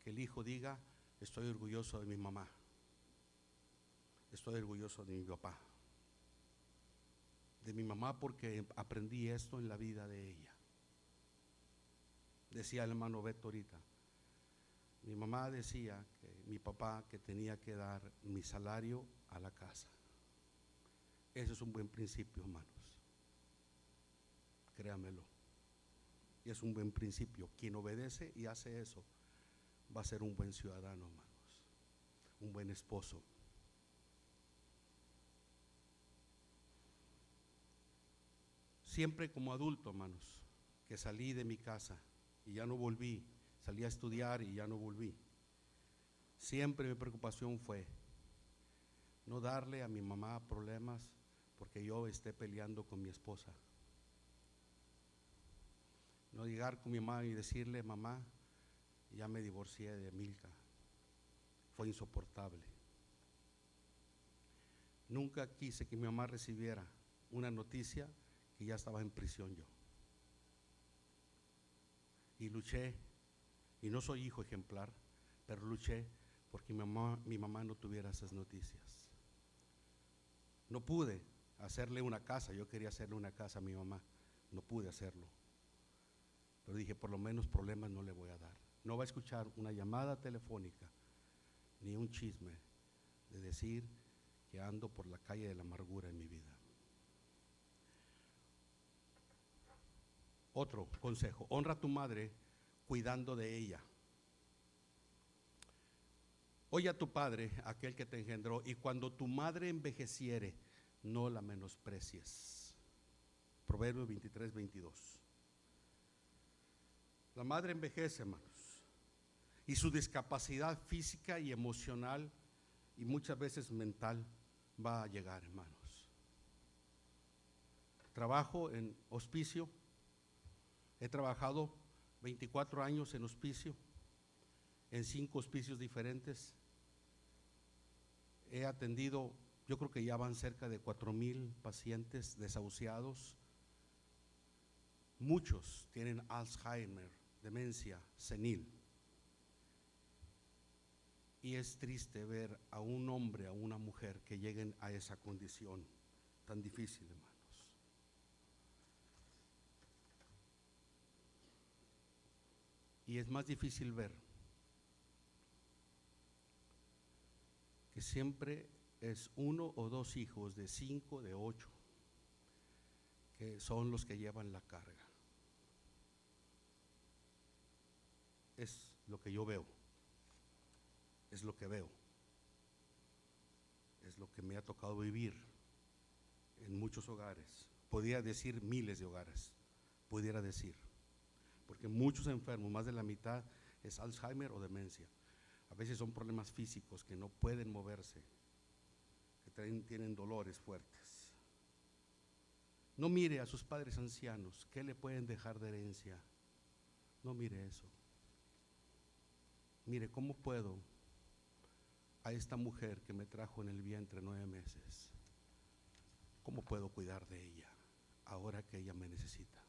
Que el hijo diga, estoy orgulloso de mi mamá. Estoy orgulloso de mi papá. De mi mamá porque aprendí esto en la vida de ella. Decía el hermano Beto ahorita, mi mamá decía que mi papá que tenía que dar mi salario a la casa. Eso es un buen principio, hermanos. Créamelo. Y es un buen principio. Quien obedece y hace eso va a ser un buen ciudadano, hermanos. Un buen esposo. Siempre como adulto, hermanos, que salí de mi casa y ya no volví, salí a estudiar y ya no volví. Siempre mi preocupación fue no darle a mi mamá problemas porque yo esté peleando con mi esposa. No llegar con mi mamá y decirle, mamá, ya me divorcié de Milka. Fue insoportable. Nunca quise que mi mamá recibiera una noticia que ya estaba en prisión yo. Y luché, y no soy hijo ejemplar, pero luché porque mi mamá no tuviera esas noticias. No pude hacerle una casa, yo quería hacerle una casa a mi mamá, no pude hacerlo. Pero dije, por lo menos problemas no le voy a dar. No va a escuchar una llamada telefónica, ni un chisme de decir que ando por la calle de la amargura en mi vida. Otro consejo, honra a tu madre cuidando de ella. Oye a tu padre, aquel que te engendró, y cuando tu madre envejeciere, no la menosprecies. Proverbios 23:22. La madre envejece, hermanos, y su discapacidad física y emocional y muchas veces mental va a llegar, hermanos. Trabajo en hospicio. He trabajado 24 años en hospicio, en 5 hospicios diferentes. He atendido, yo creo que ya van cerca de 4,000 pacientes desahuciados. Muchos tienen Alzheimer, demencia senil. Y es triste ver a un hombre, a una mujer que lleguen a esa condición tan difícil, hermanos. Y es más difícil ver que siempre es 1 o 2 hijos de 5, de 8, que son los que llevan la carga. Es lo que yo veo, es lo que veo, es lo que me ha tocado vivir en muchos hogares. Podría decir miles de hogares, pudiera decir, porque muchos enfermos, más de la mitad, es Alzheimer o demencia. A veces son problemas físicos que no pueden moverse, que tienen dolores fuertes. No mire a sus padres ancianos, ¿qué le pueden dejar de herencia? No mire eso. Mire, ¿cómo puedo a esta mujer que me trajo en el vientre 9 meses? ¿Cómo puedo cuidar de ella ahora que ella me necesita?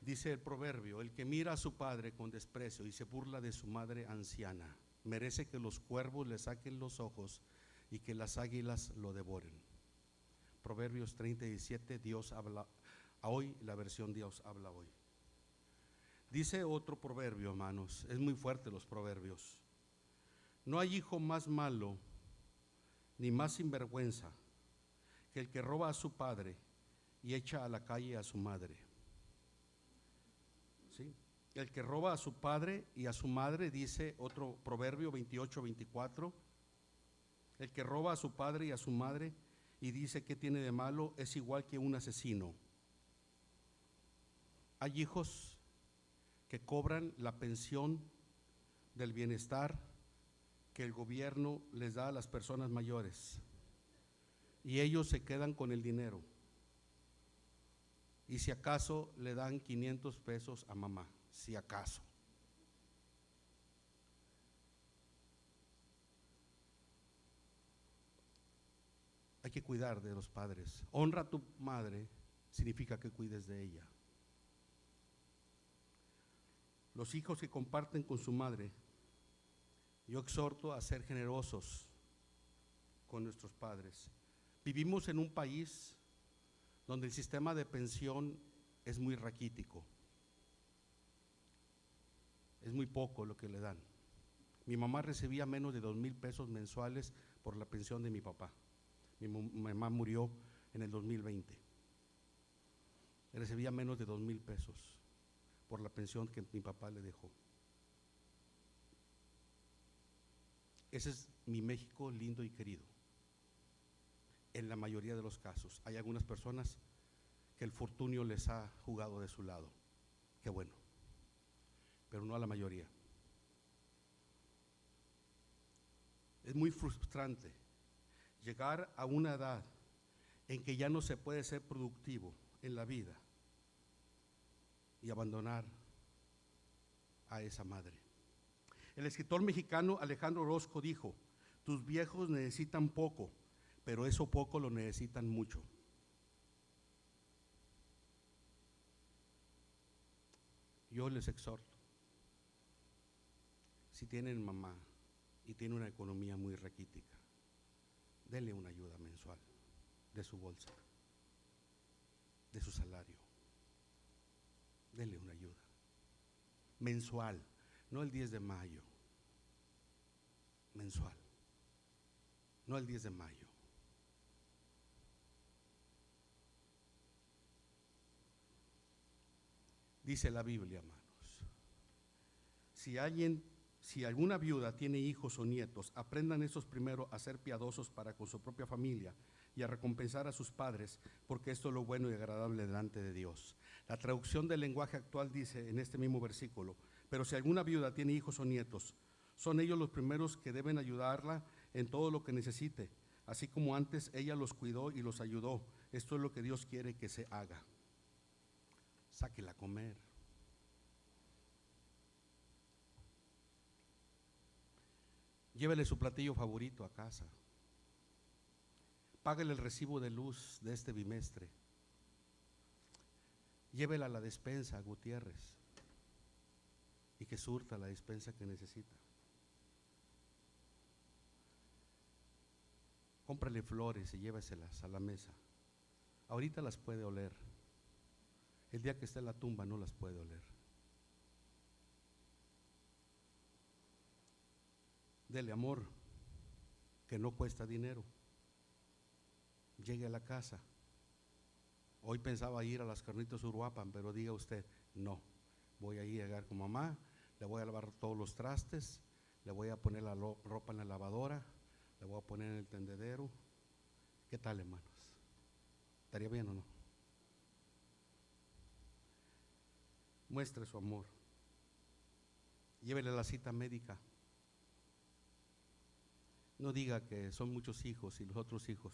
Dice el proverbio: el que mira a su padre con desprecio y se burla de su madre anciana, merece que los cuervos le saquen los ojos y que las águilas lo devoren. Proverbios 37, Dios habla hoy, la versión Dios habla hoy. Dice otro proverbio, hermanos, es muy fuerte los proverbios: no hay hijo más malo ni más sinvergüenza que el que roba a su padre y echa a la calle a su madre. ¿Sí? El que roba a su padre y a su madre, dice otro proverbio 28, 24, el que roba a su padre y a su madre y dice que tiene de malo es igual que un asesino. Hay hijos que cobran la pensión del bienestar que el gobierno les da a las personas mayores y ellos se quedan con el dinero y si acaso le dan 500 pesos a mamá, si acaso. Hay que cuidar de los padres. Honra a tu madre significa que cuides de ella. Los hijos que comparten con su madre, yo exhorto a ser generosos con nuestros padres. Vivimos en un país donde el sistema de pensión es muy raquítico. Es muy poco lo que le dan. Mi mamá recibía menos de 2,000 pesos mensuales por la pensión de mi papá. Mi mamá murió en el 2020. Recibía menos de 2,000 pesos por la pensión que mi papá le dejó. Ese es mi México lindo y querido. En la mayoría de los casos. Hay algunas personas que el fortunio les ha jugado de su lado. Qué bueno. Pero no a la mayoría. Es muy frustrante llegar a una edad en que ya no se puede ser productivo en la vida y abandonar a esa madre. El escritor mexicano Alejandro Orozco dijo: tus viejos necesitan poco, pero eso poco lo necesitan mucho. Yo les exhorto, si tienen mamá y tienen una economía muy raquítica, denle una ayuda mensual de su bolsa, de su salario. Denle una ayuda mensual, no el 10 de mayo, mensual, no el 10 de mayo. Dice la Biblia, hermanos, si alguna viuda tiene hijos o nietos, aprendan estos primero a ser piadosos para con su propia familia y a recompensar a sus padres, porque esto es lo bueno y agradable delante de Dios. La traducción del lenguaje actual dice en este mismo versículo: pero si alguna viuda tiene hijos o nietos, son ellos los primeros que deben ayudarla en todo lo que necesite, así como antes ella los cuidó y los ayudó. Esto es lo que Dios quiere que se haga. Sáquela a comer. Llévele su platillo favorito a casa. Páguele el recibo de luz de este bimestre. Llévela a la despensa a Gutiérrez y que surta la despensa que necesita. Cómprale flores y lléveselas a la mesa. Ahorita las puede oler. El día que esté en la tumba no las puede oler. Dele amor, que no cuesta dinero. Llegue a la casa. Hoy pensaba ir a las Carnitas Uruapan, pero diga usted, no, voy a ir a llegar con mamá, le voy a lavar todos los trastes, le voy a poner la ropa en la lavadora, le voy a poner en el tendedero. ¿Qué tal, hermanos? ¿Estaría bien o no? Muestre su amor. Llévele a la cita médica. No diga que son muchos hijos y los otros hijos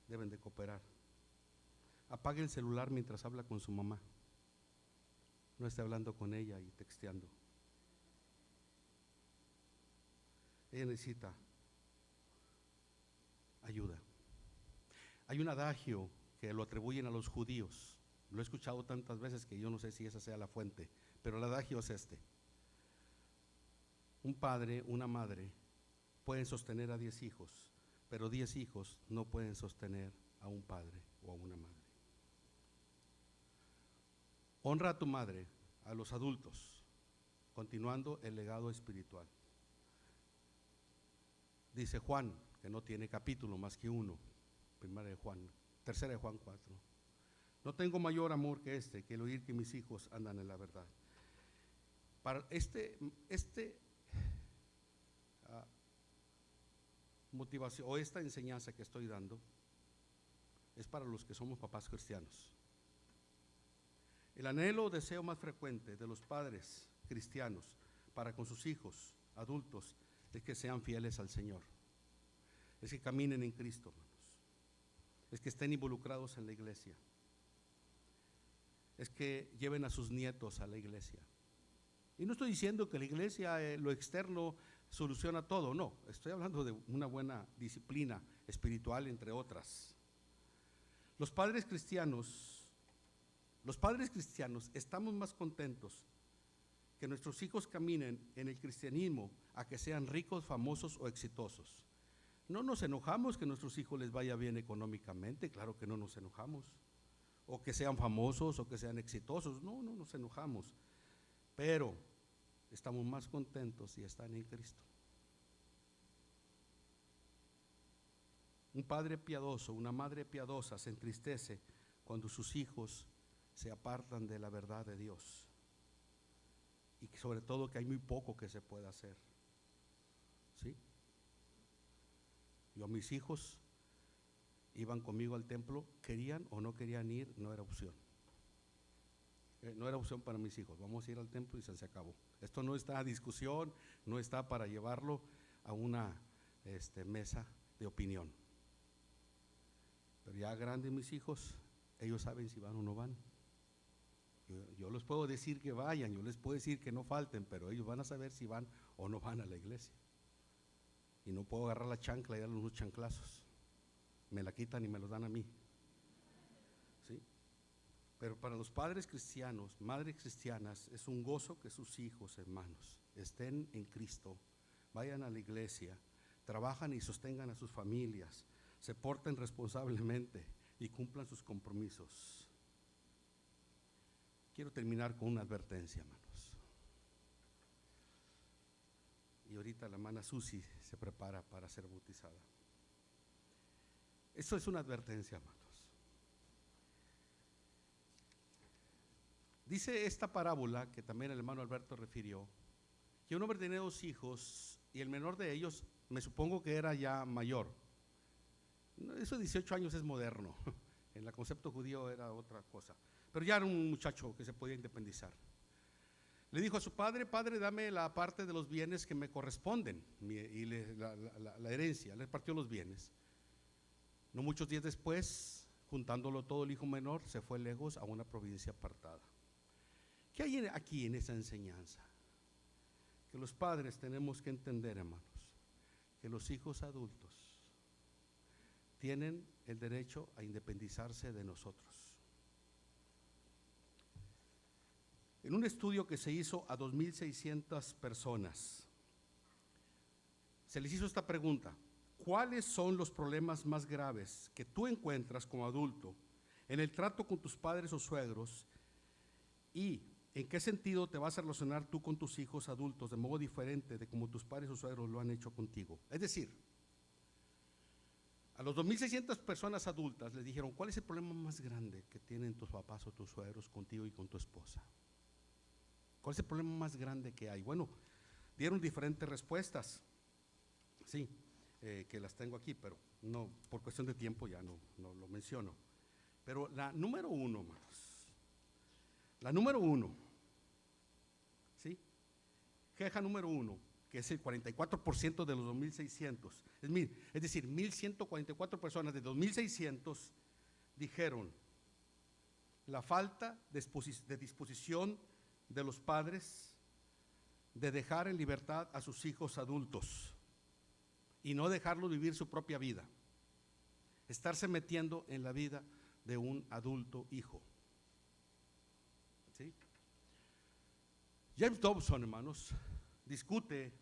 deben de cooperar. Apague el celular mientras habla con su mamá. No esté hablando con ella y texteando. Ella necesita ayuda. Hay un adagio que lo atribuyen a los judíos. Lo he escuchado tantas veces que yo no sé si esa sea la fuente, pero el adagio es este: un padre, una madre pueden sostener a 10 hijos, pero 10 hijos no pueden sostener a un padre o a una madre. Honra a tu madre, a los adultos, continuando el legado espiritual. Dice Juan, que no tiene capítulo más que uno, tercera de Juan 4. No tengo mayor amor que este, que el oír que mis hijos andan en la verdad. Para motivación o esta enseñanza que estoy dando es para los que somos papás cristianos. El anhelo o deseo más frecuente de los padres cristianos para con sus hijos adultos es que sean fieles al Señor, es que caminen en Cristo, hermanos, es que estén involucrados en la iglesia, es que lleven a sus nietos a la iglesia. Y no estoy diciendo que la iglesia, lo externo, soluciona todo, no, estoy hablando de una buena disciplina espiritual, entre otras. Los padres cristianos estamos más contentos que nuestros hijos caminen en el cristianismo a que sean ricos, famosos o exitosos. No nos enojamos que a nuestros hijos les vaya bien económicamente, claro que no nos enojamos, o que sean famosos o que sean exitosos, no nos enojamos, pero estamos más contentos si están en Cristo. Un padre piadoso, una madre piadosa se entristece cuando sus hijos se apartan de la verdad de Dios, y sobre todo que hay muy poco que se pueda hacer. ¿Sí? Yo, mis hijos iban conmigo al templo, querían o no querían ir, no era opción. No era opción para mis hijos, vamos a ir al templo y se acabó. Esto no está a discusión, no está para llevarlo a una mesa de opinión. Pero ya grandes mis hijos, ellos saben si van o no van. Yo les puedo decir que vayan, yo les puedo decir que no falten, pero ellos van a saber si van o no van a la iglesia. Y no puedo agarrar la chancla y darles unos chanclazos. Me la quitan y me los dan a mí. ¿Sí? Pero para los padres cristianos, madres cristianas, es un gozo que sus hijos, hermanos, estén en Cristo, vayan a la iglesia, trabajan y sostengan a sus familias, se porten responsablemente y cumplan sus compromisos. Quiero terminar con una advertencia, hermanos. Y ahorita la hermana Susi se prepara para ser bautizada. Eso es una advertencia, hermanos. Dice esta parábola, que también el hermano Alberto refirió, que un hombre tenía 2 hijos y el menor de ellos, me supongo que era ya mayor. Eso de 18 años es moderno, en el concepto judío era otra cosa, pero ya era un muchacho que se podía independizar. Le dijo a su padre: padre, dame la parte de los bienes que me corresponden, y la herencia, le partió los bienes. No muchos días después, juntándolo todo, el hijo menor se fue lejos a una provincia apartada. ¿Qué hay aquí en esa enseñanza? Que los padres tenemos que entender, hermanos, que los hijos adultos tienen el derecho a independizarse de nosotros. En un estudio que se hizo a 2.600 personas, se les hizo esta pregunta: ¿cuáles son los problemas más graves que tú encuentras como adulto en el trato con tus padres o suegros, y en qué sentido te vas a relacionar tú con tus hijos adultos de modo diferente de como tus padres o suegros lo han hecho contigo? Es decir, a los 2.600 personas adultas les dijeron: ¿cuál es el problema más grande que tienen tus papás o tus suegros contigo y con tu esposa? ¿Cuál es el problema más grande que hay? Bueno, dieron diferentes respuestas. Sí, que las tengo aquí, pero no, por cuestión de tiempo ya no lo menciono. Pero la número uno, hermanos, la número uno, ¿sí? Queja número uno, que es el 44% de los 2.600, es decir, 1.144 personas de 2.600 dijeron la falta de disposición de los padres de dejar en libertad a sus hijos adultos y no dejarlos vivir su propia vida, estarse metiendo en la vida de un adulto hijo. ¿Sí? James Dobson, hermanos, discute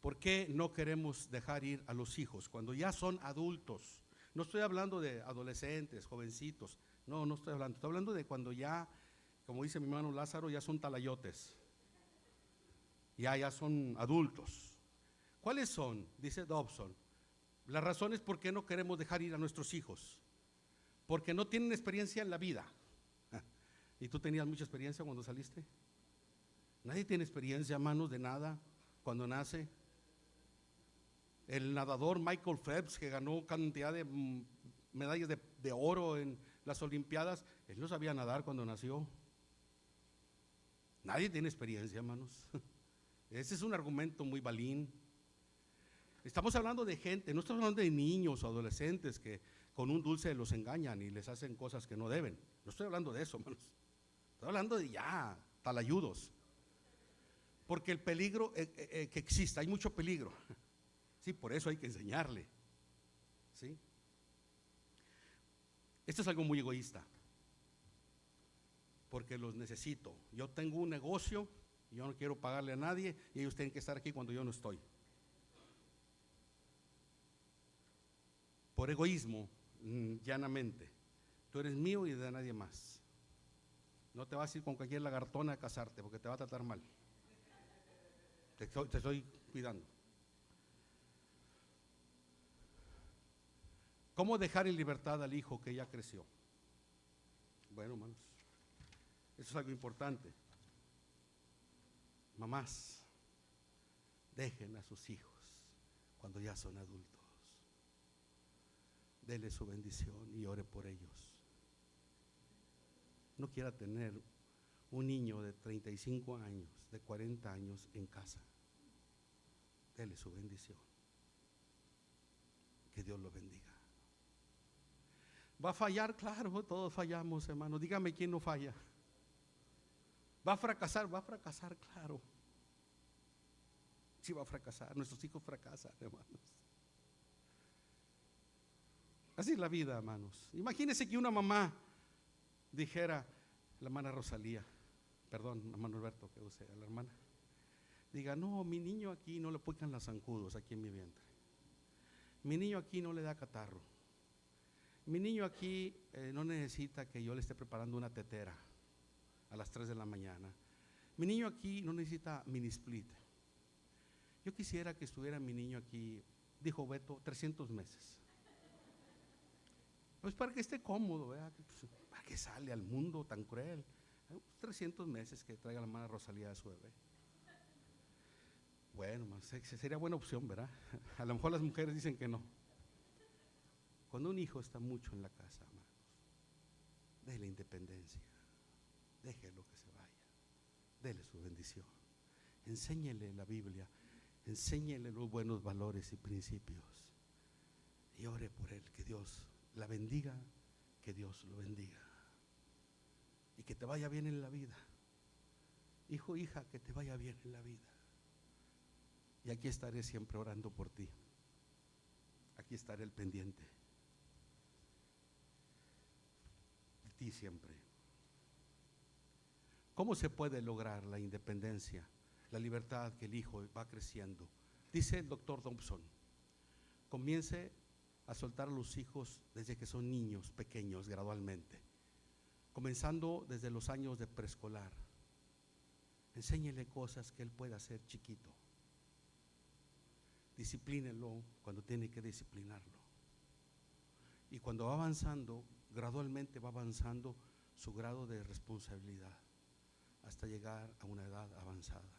por qué no queremos dejar ir a los hijos cuando ya son adultos. No estoy hablando de adolescentes, jovencitos, no estoy hablando de cuando ya, como dice mi hermano Lázaro, ya son talayotes, ya son adultos. ¿Cuáles son? Dice Dobson, las razones por qué no queremos dejar ir a nuestros hijos: porque no tienen experiencia en la vida. ¿Y tú tenías mucha experiencia cuando saliste? Nadie tiene experiencia, hermanos, de nada cuando nace. El nadador Michael Phelps, que ganó cantidad de medallas de oro en las Olimpiadas, él no sabía nadar cuando nació. Nadie tiene experiencia, hermanos. Ese es un argumento muy balín. Estamos hablando de gente, no estamos hablando de niños o adolescentes que con un dulce los engañan y les hacen cosas que no deben. No estoy hablando de eso, hermanos. Estoy hablando de ya, talayudos. Porque el peligro que existe, hay mucho peligro. Sí, por eso hay que enseñarle. ¿Sí? Esto es algo muy egoísta, porque los necesito. Yo tengo un negocio, yo no quiero pagarle a nadie y ellos tienen que estar aquí cuando yo no estoy. Por egoísmo, llanamente. Tú eres mío y de nadie más. No te vas a ir con cualquier lagartona a casarte porque te va a tratar mal. Te estoy cuidando. ¿Cómo dejar en libertad al hijo que ya creció? Bueno, hermanos, eso es algo importante. Mamás, dejen a sus hijos cuando ya son adultos. Dele su bendición y ore por ellos. No quiera tener un niño de 35 años, de 40 años en casa. Dele su bendición. Que Dios lo bendiga. ¿Va a fallar? Claro, todos fallamos, hermano. Dígame quién no falla. ¿Va a fracasar? Va a fracasar, claro. Sí va a fracasar, nuestros hijos fracasan, hermanos. Así es la vida, hermanos. Imagínense que una mamá dijera, la hermana Rosalía, perdón, hermano Alberto, que use a la hermana, diga: no, mi niño aquí no le pican las zancudos aquí en mi vientre. Mi niño aquí no le da catarro. Mi niño aquí no necesita que yo le esté preparando una tetera a las 3 de la mañana. Mi niño aquí no necesita mini split. Yo quisiera que estuviera mi niño aquí, dijo Beto, 300 meses. Pues para que esté cómodo, ¿verdad? ¿Para qué sale al mundo tan cruel? 300 meses que traiga la hermana Rosalía a su bebé. Bueno, sería buena opción, ¿verdad? A lo mejor las mujeres dicen que no. Cuando un hijo está mucho en la casa, hermanos, déle independencia, déjelo que se vaya, déle su bendición, enséñele la Biblia, enséñele los buenos valores y principios y ore por él, que Dios la bendiga, que Dios lo bendiga y que te vaya bien en la vida. Hijo, hija, que te vaya bien en la vida. Y aquí estaré siempre orando por ti. Aquí estaré el pendiente de ti siempre. ¿Cómo se puede lograr la independencia, la libertad que el hijo va creciendo? Dice el doctor Thompson, comience a soltar a los hijos desde que son niños pequeños gradualmente, comenzando desde los años de preescolar. Enséñele cosas que él pueda hacer chiquito. Disciplínelo cuando tiene que disciplinarlo. Y cuando va avanzando, gradualmente va avanzando su grado de responsabilidad hasta llegar a una edad avanzada,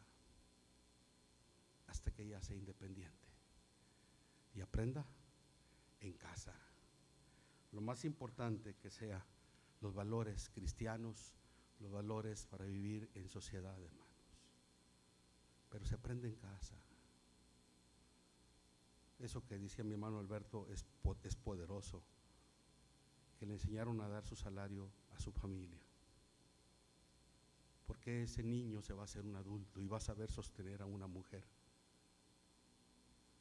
hasta que ya sea independiente y aprenda en casa. Lo más importante que sea los valores cristianos, los valores para vivir en sociedad, hermanos. Pero se aprende en casa. Eso que decía mi hermano Alberto es poderoso, que le enseñaron a dar su salario a su familia. Porque ese niño se va a hacer un adulto y va a saber sostener a una mujer.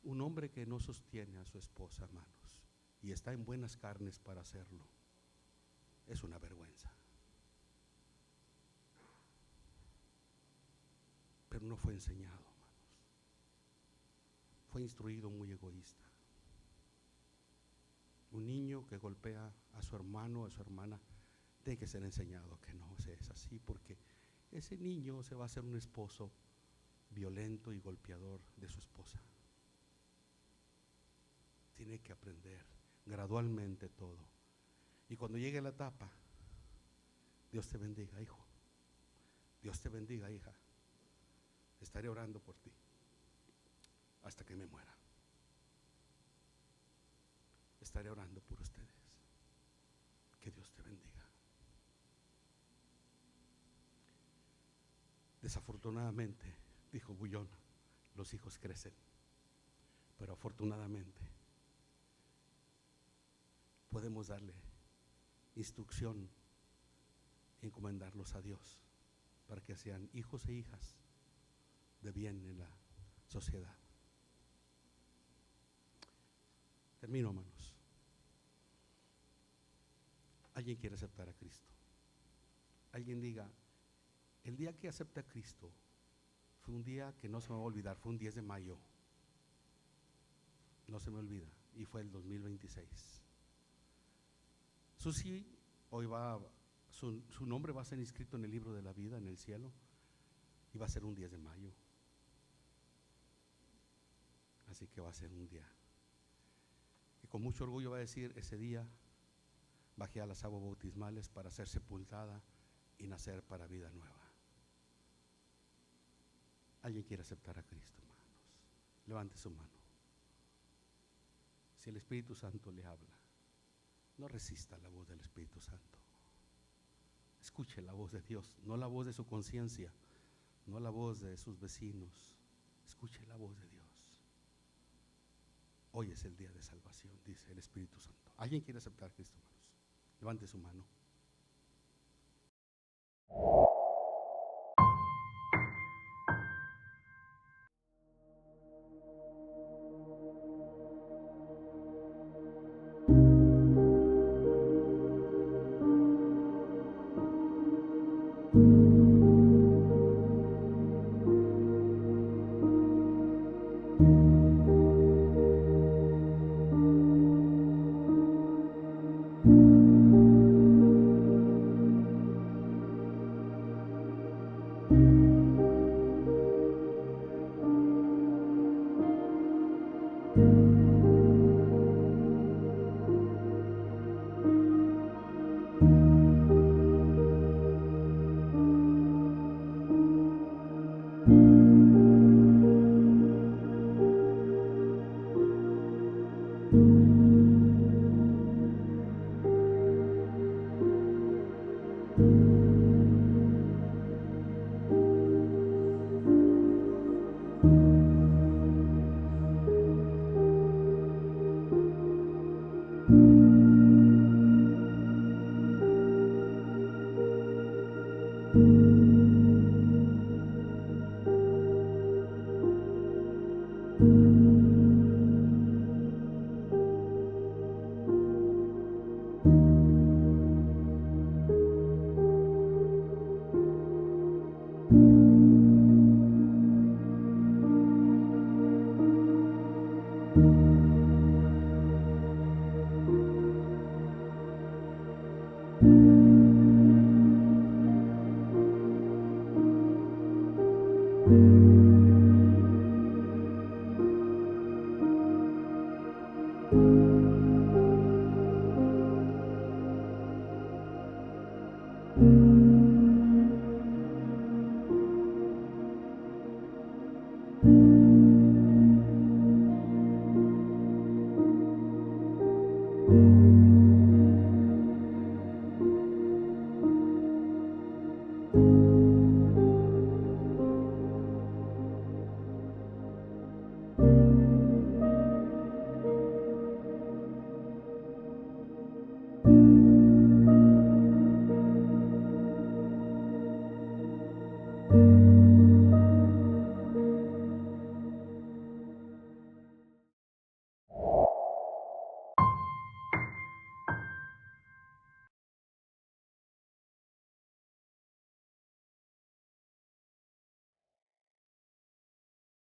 Un hombre que no sostiene a su esposa, hermanos, y está en buenas carnes para hacerlo, es una vergüenza. Pero no fue enseñado, hermanos. Fue instruido muy egoísta. Un niño que golpea a su hermano o a su hermana tiene que ser enseñado que no es así, porque ese niño se va a hacer un esposo violento y golpeador de su esposa. Tiene que aprender gradualmente todo. Y cuando llegue la etapa, Dios te bendiga, hijo. Dios te bendiga, hija. Estaré orando por ti hasta que me muera. Estaré orando por ustedes. Que Dios te bendiga. Desafortunadamente, dijo Bullón, los hijos crecen, pero afortunadamente podemos darle instrucción y encomendarlos a Dios para que sean hijos e hijas de bien en la sociedad. Termino, hermanos. ¿Alguien quiere aceptar a Cristo? Alguien diga, el día que acepté a Cristo fue un día que no se me va a olvidar, fue un 10 de mayo. No se me olvida, y fue el 2026. Susi, hoy su nombre va a ser inscrito en el libro de la vida en el cielo, y va a ser un 10 de mayo. Así que va a ser un día y con mucho orgullo va a decir, ese día bajé a las aguas bautismales para ser sepultada y nacer para vida nueva. ¿Alguien quiere aceptar a Cristo, hermanos? Levante su mano. Si el Espíritu Santo le habla, no resista la voz del Espíritu Santo. Escuche la voz de Dios, no la voz de su conciencia, no la voz de sus vecinos. Escuche la voz de Dios. Hoy es el día de salvación, dice el Espíritu Santo. ¿Alguien quiere aceptar a Cristo, hermanos? Levante su mano. you.